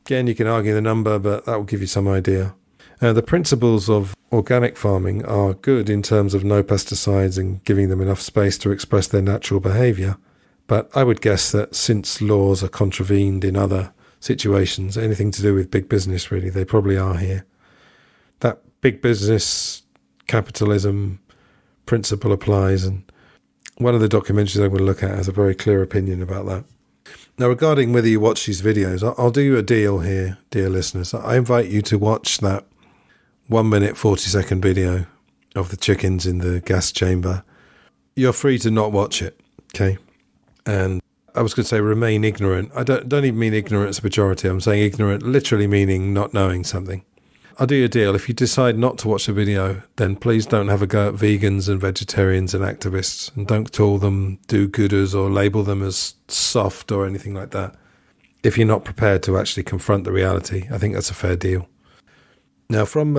Again, you can argue the number, but that will give you some idea. The principles of organic farming are good in terms of no pesticides and giving them enough space to express their natural behaviour. But I would guess that since laws are contravened in other situations, anything to do with big business, really, they probably are here. That big business capitalism principle applies, and one of the documentaries I'm going to look at has a very clear opinion about that. Now, regarding whether you watch these videos, I'll do you a deal here, dear listeners. I invite you to watch that 1 minute, 40-second video of the chickens in the gas chamber. You're free to not watch it, okay? And I was going to say remain ignorant. I don't even mean ignorant as a pejorative. I'm saying ignorant literally meaning not knowing something. I'll do you a deal. If you decide not to watch the video, then please don't have a go at vegans and vegetarians and activists, and don't call them do-gooders or label them as soft or anything like that. If you're not prepared to actually confront the reality, I think that's a fair deal. Now, from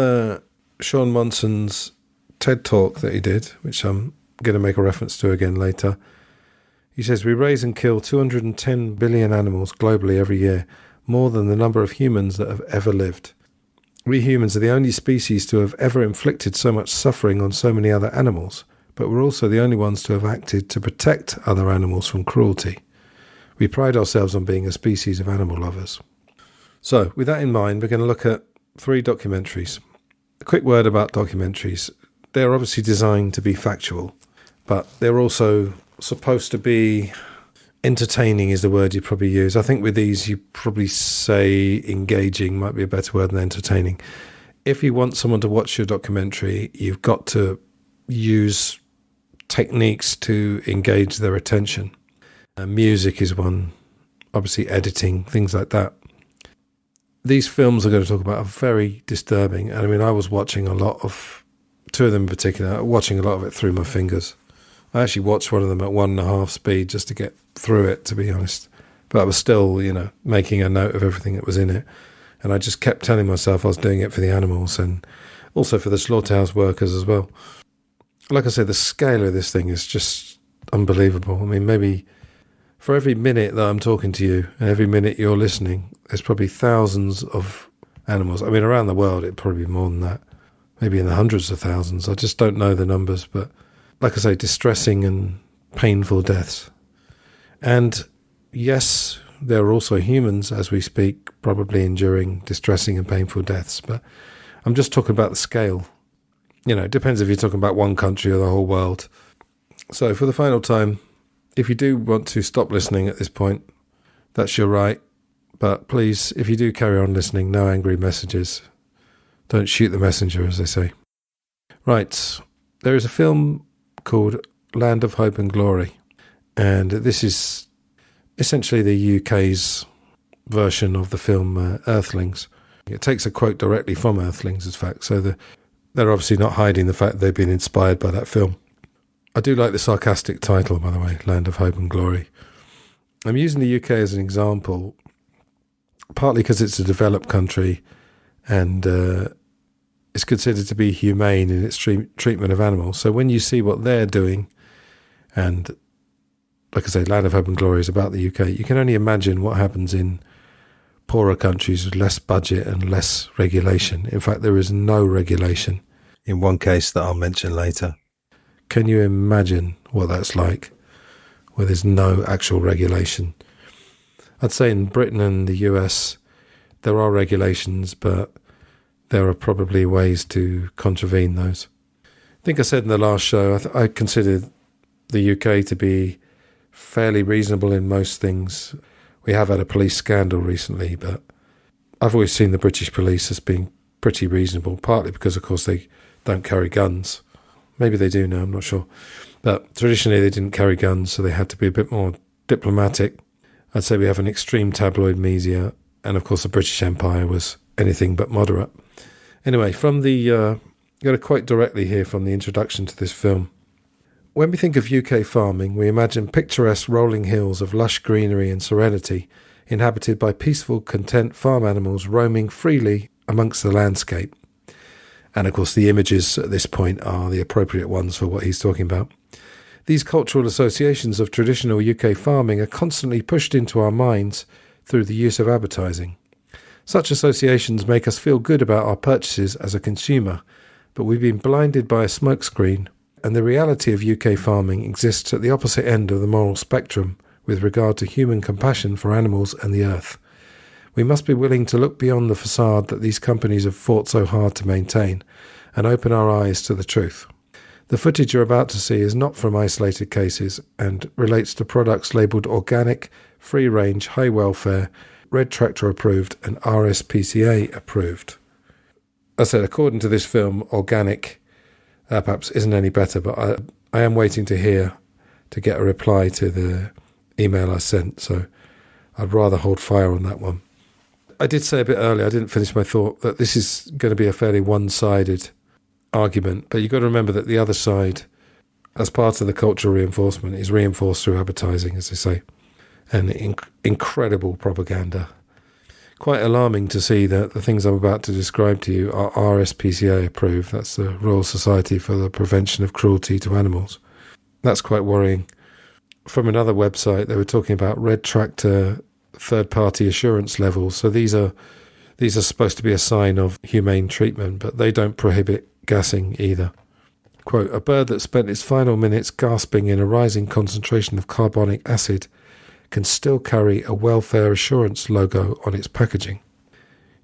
Sean Monson's TED Talk that he did, which I'm going to make a reference to again later, he says, we raise and kill 210 billion animals globally every year, more than the number of humans that have ever lived. We humans are the only species to have ever inflicted so much suffering on so many other animals, but we're also the only ones to have acted to protect other animals from cruelty. We pride ourselves on being a species of animal lovers. So, with that in mind, we're going to look at 3 documentaries. A quick word about documentaries. They're obviously designed to be factual, but they're also supposed to be entertaining is the word you probably use. I think with these you probably say engaging might be a better word than entertaining. If you want someone to watch your documentary, you've got to use techniques to engage their attention. Music is one, obviously editing, things like that. These films I'm going to talk about are very disturbing. And I mean, I was watching a lot of, 2 of them in particular, watching a lot of it through my fingers. I actually watched one of them at 1.5 speed just to get through it, to be honest. But I was still, making a note of everything that was in it. And I just kept telling myself I was doing it for the animals and also for the slaughterhouse workers as well. Like I said, the scale of this thing is just unbelievable. I mean, maybe for every minute that I'm talking to you and every minute you're listening, there's probably thousands of animals. I mean, around the world, it'd probably be more than that. Maybe in the hundreds of thousands. I just don't know the numbers, but like I say, distressing and painful deaths. And yes, there are also humans, as we speak, probably enduring distressing and painful deaths. But I'm just talking about the scale. It depends if you're talking about one country or the whole world. So for the final time, if you do want to stop listening at this point, that's your right. But please, if you do carry on listening, no angry messages. Don't shoot the messenger, as they say. Right. There is a film called Land of Hope and Glory. And this is essentially the UK's version of the film Earthlings. It takes a quote directly from Earthlings, in fact. So they're obviously not hiding the fact they've been inspired by that film. I do like the sarcastic title, by the way, Land of Hope and Glory. I'm using the UK as an example, partly because it's a developed country and it's considered to be humane in its treatment of animals. So when you see what they're doing, and like I say, Land of Hope and Glory is about the UK, you can only imagine what happens in poorer countries with less budget and less regulation. In fact, there is no regulation in one case that I'll mention later. Can you imagine what that's like, where there's no actual regulation? I'd say in Britain and the US, there are regulations, but there are probably ways to contravene those. I think I said in the last show, I consider the UK to be fairly reasonable in most things. We have had a police scandal recently, but I've always seen the British police as being pretty reasonable, partly because, of course, they don't carry guns. Maybe they do now, I'm not sure. But traditionally they didn't carry guns, so they had to be a bit more diplomatic. I'd say we have an extreme tabloid media, and of course the British Empire was anything but moderate. Anyway, from I'm going to quote directly here from the introduction to this film. When we think of UK farming, we imagine picturesque rolling hills of lush greenery and serenity, inhabited by peaceful, content farm animals roaming freely amongst the landscape. And of course the images at this point are the appropriate ones for what he's talking about. These cultural associations of traditional UK farming are constantly pushed into our minds through the use of advertising. Such associations make us feel good about our purchases as a consumer, but we've been blinded by a smokescreen, and the reality of UK farming exists at the opposite end of the moral spectrum with regard to human compassion for animals and the earth. We must be willing to look beyond the facade that these companies have fought so hard to maintain and open our eyes to the truth. The footage you're about to see is not from isolated cases and relates to products labelled organic, free-range, high-welfare, Red Tractor approved and RSPCA approved. As I said, according to this film, organic perhaps isn't any better, but I am waiting to get a reply to the email I sent, so I'd rather hold fire on that one. I did say a bit earlier, I didn't finish my thought, that this is going to be a fairly one-sided argument, but you've got to remember that the other side, as part of the cultural reinforcement, is reinforced through advertising, as they say, and incredible propaganda. Quite alarming to see that the things I'm about to describe to you are RSPCA approved. That's the Royal Society for the Prevention of Cruelty to Animals. That's quite worrying. From another website, they were talking about Red Tractor third-party assurance levels. So these are supposed to be a sign of humane treatment, but they don't prohibit gassing either. Quote, a bird that spent its final minutes gasping in a rising concentration of carbonic acid can still carry a welfare assurance logo on its packaging.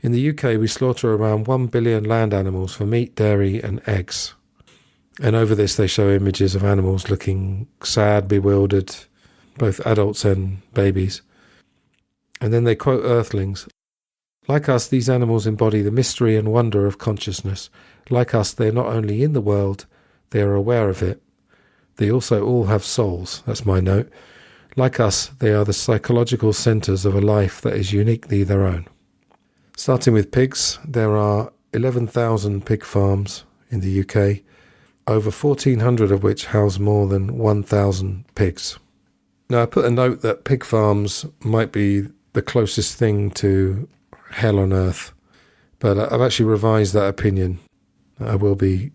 In the UK, we slaughter around 1 billion land animals for meat, dairy and eggs. And over this they show images of animals looking sad, bewildered, both adults and babies. And then they quote Earthlings. Like us, these animals embody the mystery and wonder of consciousness. Like us, they are not only in the world, they are aware of it. They also all have souls. That's my note. Like us, they are the psychological centres of a life that is uniquely their own. Starting with pigs, there are 11,000 pig farms in the UK, over 1,400 of which house more than 1,000 pigs. Now, I put a note that pig farms might be the closest thing to hell on earth, but I've actually revised that opinion. I will be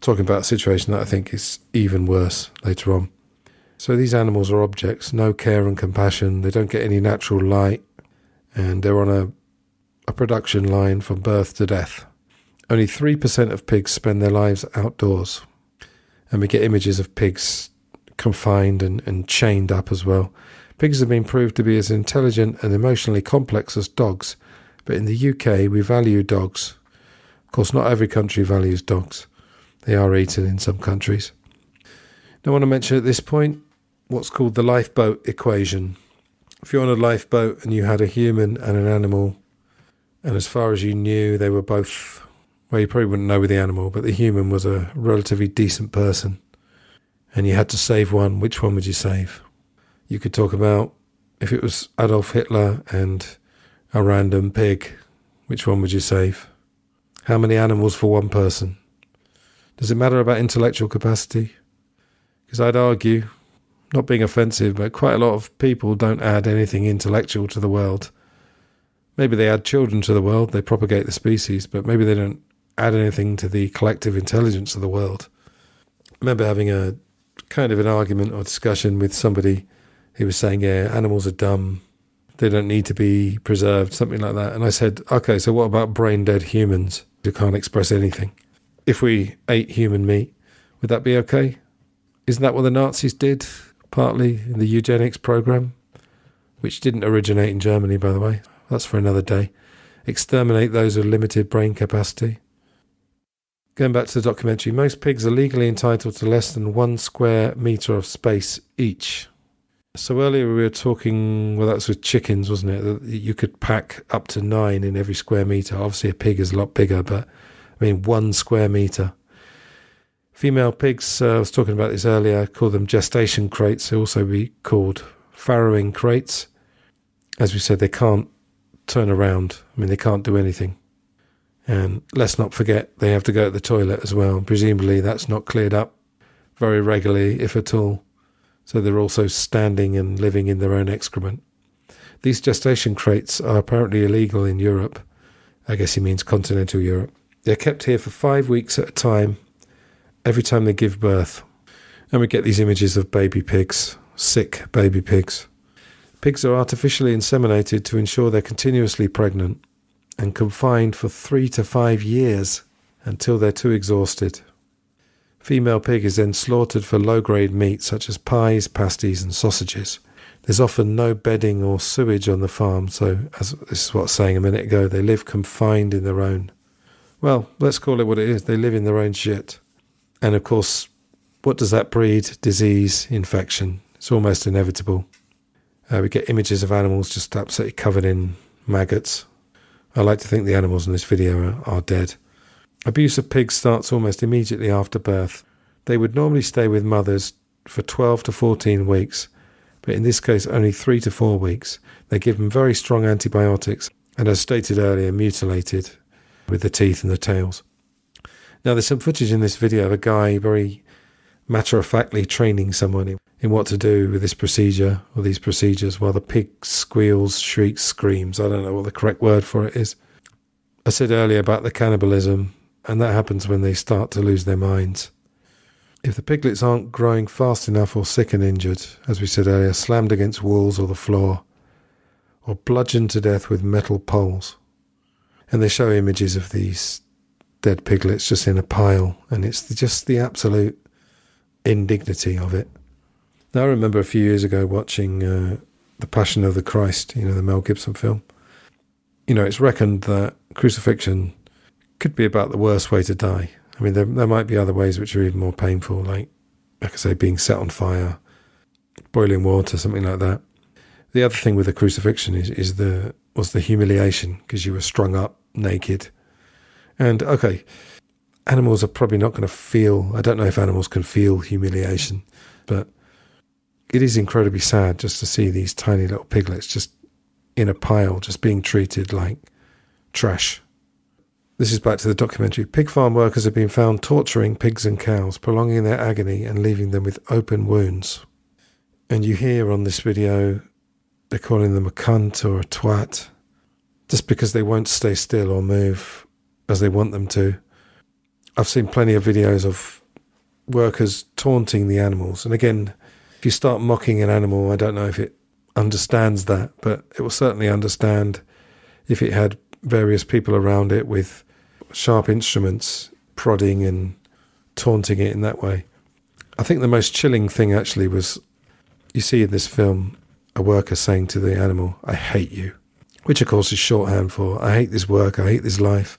talking about a situation that I think is even worse later on. So these animals are objects, no care and compassion, they don't get any natural light, and they're on a production line from birth to death. Only 3% of pigs spend their lives outdoors, and we get images of pigs confined and chained up as well. Pigs have been proved to be as intelligent and emotionally complex as dogs, but in the UK we value dogs. Of course, not every country values dogs. They are eaten in some countries. Now, I want to mention at this point what's called the lifeboat equation. If you're on a lifeboat and you had a human and an animal, and as far as you knew, they were both, well, you probably wouldn't know with the animal, but the human was a relatively decent person, and you had to save one, which one would you save? You could talk about if it was Adolf Hitler and a random pig, which one would you save? How many animals for one person? Does it matter about intellectual capacity? Because I'd argue, not being offensive, but quite a lot of people don't add anything intellectual to the world. Maybe they add children to the world, they propagate the species, but maybe they don't add anything to the collective intelligence of the world. I remember having a kind of an argument or discussion with somebody who was saying, yeah, animals are dumb, they don't need to be preserved, something like that. And I said, okay, so what about brain-dead humans who can't express anything? If we ate human meat, would that be okay? Isn't that what the Nazis did, partly in the eugenics program, which didn't originate in Germany, by the way? That's for another day. Exterminate those with limited brain capacity. Going back to the documentary, most pigs are legally entitled to less than 1 square metre of space each. So earlier we were talking, well, that was with chickens, wasn't it? That you could pack up to 9 in every square metre. Obviously a pig is a lot bigger, but I mean 1 square metre. Female pigs, I was talking about this earlier, call them gestation crates. They also be called farrowing crates. As we said, they can't turn around. I mean, they can't do anything. And let's not forget, they have to go to the toilet as well. Presumably that's not cleared up very regularly, if at all. So they're also standing and living in their own excrement. These gestation crates are apparently illegal in Europe. I guess he means continental Europe. They're kept here for 5 weeks at a time, every time they give birth. And we get these images of baby pigs, sick baby pigs. Pigs are artificially inseminated to ensure they're continuously pregnant and confined for 3 to 5 years until they're too exhausted. Female pig is then slaughtered for low-grade meat such as pies, pasties and sausages. There's often no bedding or sewage on the farm, so as this is what I was saying a minute ago, they live confined in their own. Well, let's call it what it is. They live in their own shit. And of course, what does that breed? Disease, infection. It's almost inevitable. We get images of animals just absolutely covered in maggots. I like to think the animals in this video are dead. Abuse of pigs starts almost immediately after birth. They would normally stay with mothers for 12 to 14 weeks, but in this case only 3 to 4 weeks. They give them very strong antibiotics and, as stated earlier, mutilated with the teeth and the tails. Now, there's some footage in this video of a guy very matter-of-factly training someone in what to do with this procedure or these procedures while the pig squeals, shrieks, screams. I don't know what the correct word for it is. I said earlier about the cannibalism, and that happens when they start to lose their minds. If the piglets aren't growing fast enough or sick and injured, as we said earlier, slammed against walls or the floor, or bludgeoned to death with metal poles. And they show images of these dead piglets just in a pile, and it's just the absolute indignity of it. Now, I remember a few years ago watching The Passion of the Christ, the Mel Gibson film. It's reckoned that crucifixion could be about the worst way to die. I mean, there might be other ways which are even more painful, like I say, being set on fire, boiling water, something like that. The other thing with the crucifixion was the humiliation, because you were strung up naked. And, okay, animals are probably not going to feel, I don't know if animals can feel humiliation, but it is incredibly sad just to see these tiny little piglets just in a pile, just being treated like trash. This is back to the documentary. Pig farm workers have been found torturing pigs and cows, prolonging their agony and leaving them with open wounds. And you hear on this video, they're calling them a cunt or a twat, just because they won't stay still or move as they want them to. I've seen plenty of videos of workers taunting the animals. And again, if you start mocking an animal, I don't know if it understands that, but it will certainly understand if it had various people around it with sharp instruments prodding and taunting it in that way. I think the most chilling thing actually was, you see in this film a worker saying to the animal, "I hate you," which of course is shorthand for, "I hate this work, I hate this life,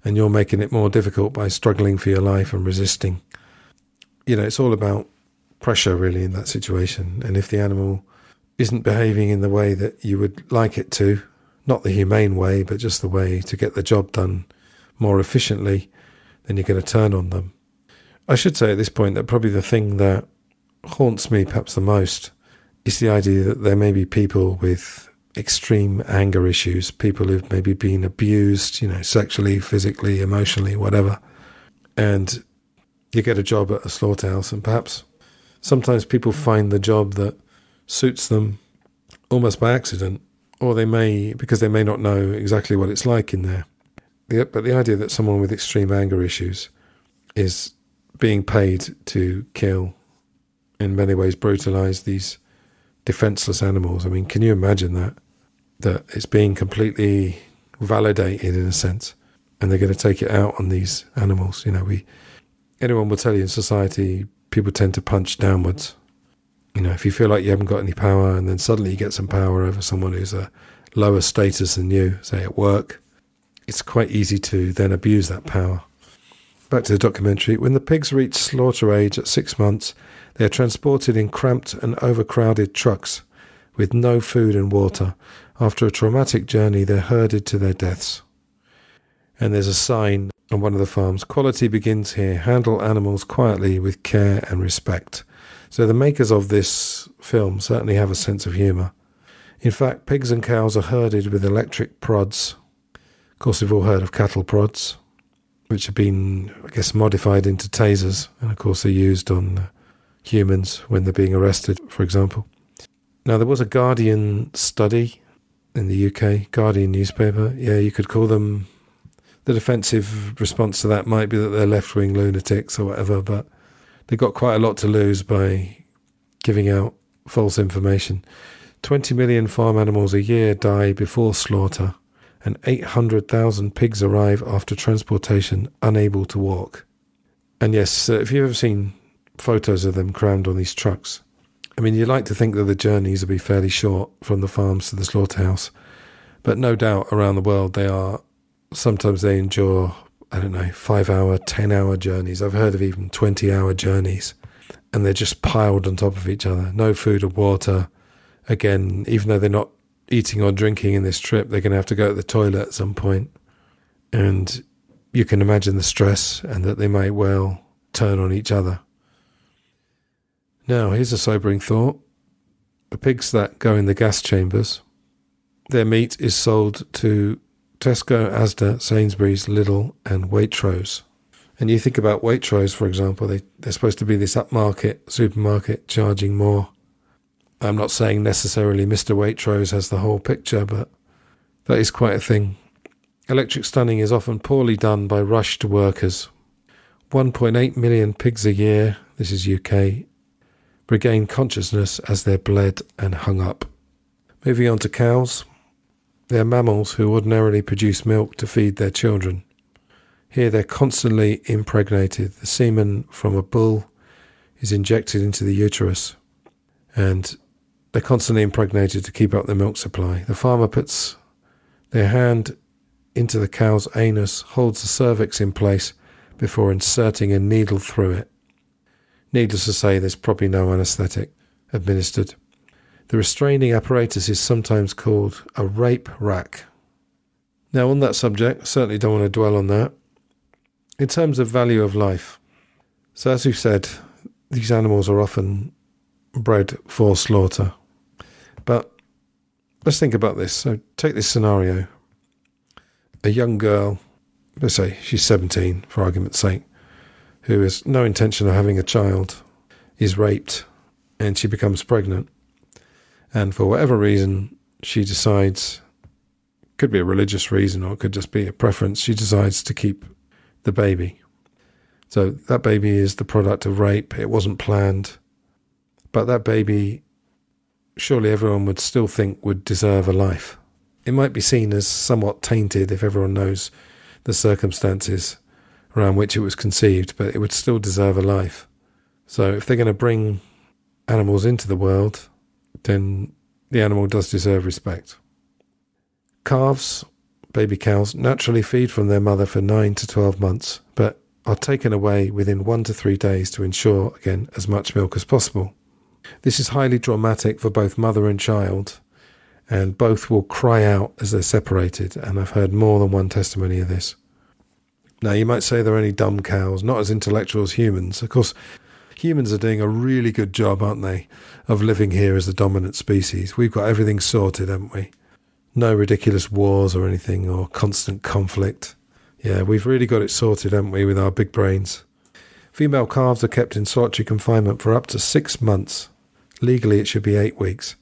and you're making it more difficult by struggling for your life and resisting." It's all about pressure really in that situation. And if the animal isn't behaving in the way that you would like it to, not the humane way, but just the way to get the job done more efficiently, then you're going to turn on them. I should say at this point that probably the thing that haunts me perhaps the most is the idea that there may be people with extreme anger issues, people who've maybe been abused, sexually, physically, emotionally, whatever. And you get a job at a slaughterhouse, and perhaps sometimes people find the job that suits them almost by accident, or because they may not know exactly what it's like in there. But the idea that someone with extreme anger issues is being paid to kill, in many ways brutalise these defenceless animals. I mean, can you imagine that it's being completely validated in a sense, and they're going to take it out on these animals? Anyone will tell you in society, people tend to punch downwards. If you feel like you haven't got any power, and then suddenly you get some power over someone who's a lower status than you, say at work, it's quite easy to then abuse that power. Back to the documentary. When the pigs reach slaughter age at 6 months, they are transported in cramped and overcrowded trucks with no food and water. After a traumatic journey, they're herded to their deaths. And there's a sign on one of the farms, "Quality begins here. Handle animals quietly with care and respect." So the makers of this film certainly have a sense of humour. In fact, pigs and cows are herded with electric prods. Of course, we've all heard of cattle prods, which have been, I guess, modified into tasers. And of course, they're used on humans when they're being arrested, for example. Now, there was a Guardian study in the UK, Guardian newspaper. Yeah, you could call them, the defensive response to that might be that they're left-wing lunatics or whatever, but they've got quite a lot to lose by giving out false information. 20 million farm animals a year die before slaughter, and 800,000 pigs arrive after transportation unable to walk. And yes, if you've ever seen photos of them crammed on these trucks, I mean, you'd like to think that the journeys will be fairly short from the farms to the slaughterhouse, but no doubt around the world sometimes they endure, 5-hour, 10-hour journeys. I've heard of even 20-hour journeys, and they're just piled on top of each other. No food or water. Again, even though they're not eating or drinking in this trip, they're going to have to go to the toilet at some point. And you can imagine the stress, and that they might well turn on each other. Now, here's a sobering thought. The pigs that go in the gas chambers, their meat is sold to Tesco, Asda, Sainsbury's, Lidl and Waitrose. And you think about Waitrose, for example, they're supposed to be this upmarket supermarket charging more. I'm not saying necessarily Mr. Waitrose has the whole picture, but that is quite a thing. Electric stunning is often poorly done by rushed workers. 1.8 million pigs a year, this is UK, regain consciousness as they're bled and hung up. Moving on to cows. They're mammals who ordinarily produce milk to feed their children. Here they're constantly impregnated. The semen from a bull is injected into the uterus, and they're constantly impregnated to keep up the milk supply. The farmer puts their hand into the cow's anus, holds the cervix in place before inserting a needle through it. Needless to say, there's probably no anaesthetic administered. The restraining apparatus is sometimes called a rape rack. Now, on that subject, certainly don't want to dwell on that. In terms of value of life, so as we've said, these animals are often bred for slaughter. But let's think about this. So take this scenario. A young girl, let's say she's 17 for argument's sake, who has no intention of having a child, is raped, and she becomes pregnant. And for whatever reason, she decides, could be a religious reason or it could just be a preference, she decides to keep the baby. So that baby is the product of rape. It wasn't planned. But that baby, surely everyone would still think would deserve a life. It might be seen as somewhat tainted if everyone knows the circumstances around which it was conceived, but it would still deserve a life. So if they're going to bring animals into the world, then the animal does deserve respect. Calves, baby cows, naturally feed from their mother for 9 to 12 months, but are taken away within 1 to 3 days to ensure, again, as much milk as possible. This is highly traumatic for both mother and child, and both will cry out as they're separated, and I've heard more than one testimony of this. Now, you might say they're only dumb cows, not as intellectual as humans. Of course, humans are doing a really good job, aren't they, of living here as the dominant species. We've got everything sorted, haven't we? No ridiculous wars or anything, or constant conflict. Yeah, we've really got it sorted, haven't we, with our big brains. Female calves are kept in solitary confinement for up to 6 months. Legally, it should be 8 weeks.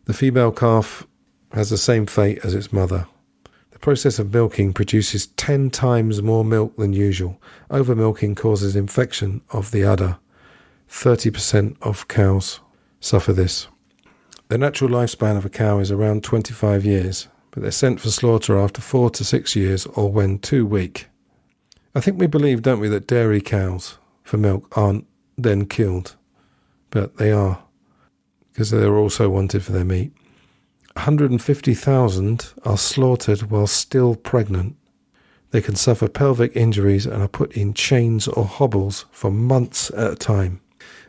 The female calf has the same fate as its mother. The process of milking produces 10 times more milk than usual. Over-milking causes infection of the udder. 30% of cows suffer this. The natural lifespan of a cow is around 25 years, but they're sent for slaughter after 4 to 6 years or when too weak. I think we believe, don't we, that dairy cows for milk aren't then killed, but they are, because they're also wanted for their meat. 150,000 are slaughtered while still pregnant. They can suffer pelvic injuries and are put in chains or hobbles for months at a time.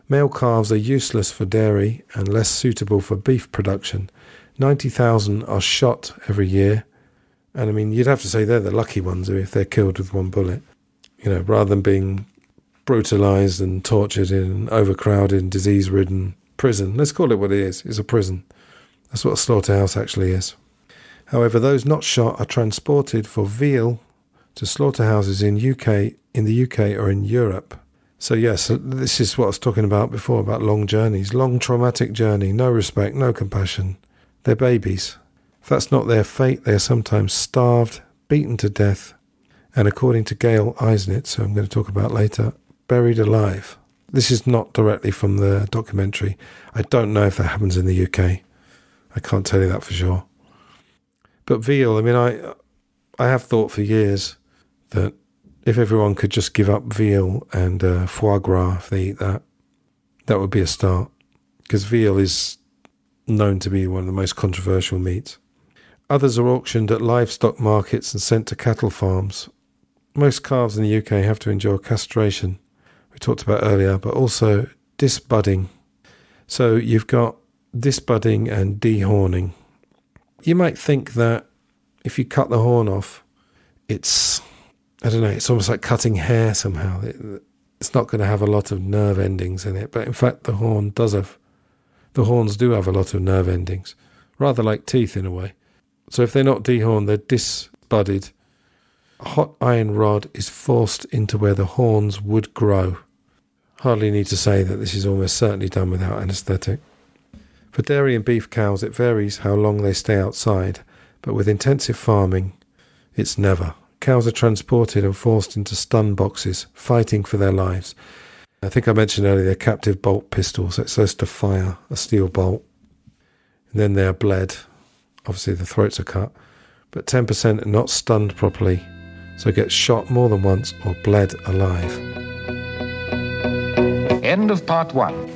Male calves are useless for dairy and less suitable for beef production. 90,000 are shot every year. And I mean, you'd have to say they're the lucky ones if they're killed with one bullet. You know, rather than being brutalised and tortured in an overcrowded and disease-ridden prison. Let's call it what it is. It's a prison. That's what a slaughterhouse actually is. However, those not shot are transported for veal to slaughterhouses in the UK or in Europe. So yes, this is what I was talking about before, about long journeys. Long traumatic journey, no respect, no compassion. They're babies. If that's not their fate, they are sometimes starved, beaten to death, and according to Gail Eisnitz, who I'm going to talk about later, buried alive. This is not directly from the documentary. I don't know if that happens in the UK. I can't tell you that for sure. But veal, I mean, I have thought for years that if everyone could just give up veal and foie gras if they eat that, that would be a start. Because veal is known to be one of the most controversial meats. Others are auctioned at livestock markets and sent to cattle farms. Most calves in the UK have to endure castration, we talked about earlier, but also disbudding. So you've got disbudding and dehorning. You might think that if you cut the horn off, it's almost like cutting hair somehow. It's not going to have a lot of nerve endings in it, but in fact the horns do have a lot of nerve endings, rather like teeth in a way. So if they're not dehorned, they're disbudded. A hot iron rod is forced into where the horns would grow. Hardly need to say that this is almost certainly done without anaesthetic. For dairy and beef cows, it varies how long they stay outside, but with intensive farming, it's never. Cows are transported and forced into stun boxes, fighting for their lives. I think I mentioned earlier they're captive bolt pistols. It's supposed to fire a steel bolt. And then they're bled. Obviously the throats are cut. But 10% are not stunned properly, so get shot more than once or bled alive. End of part 1.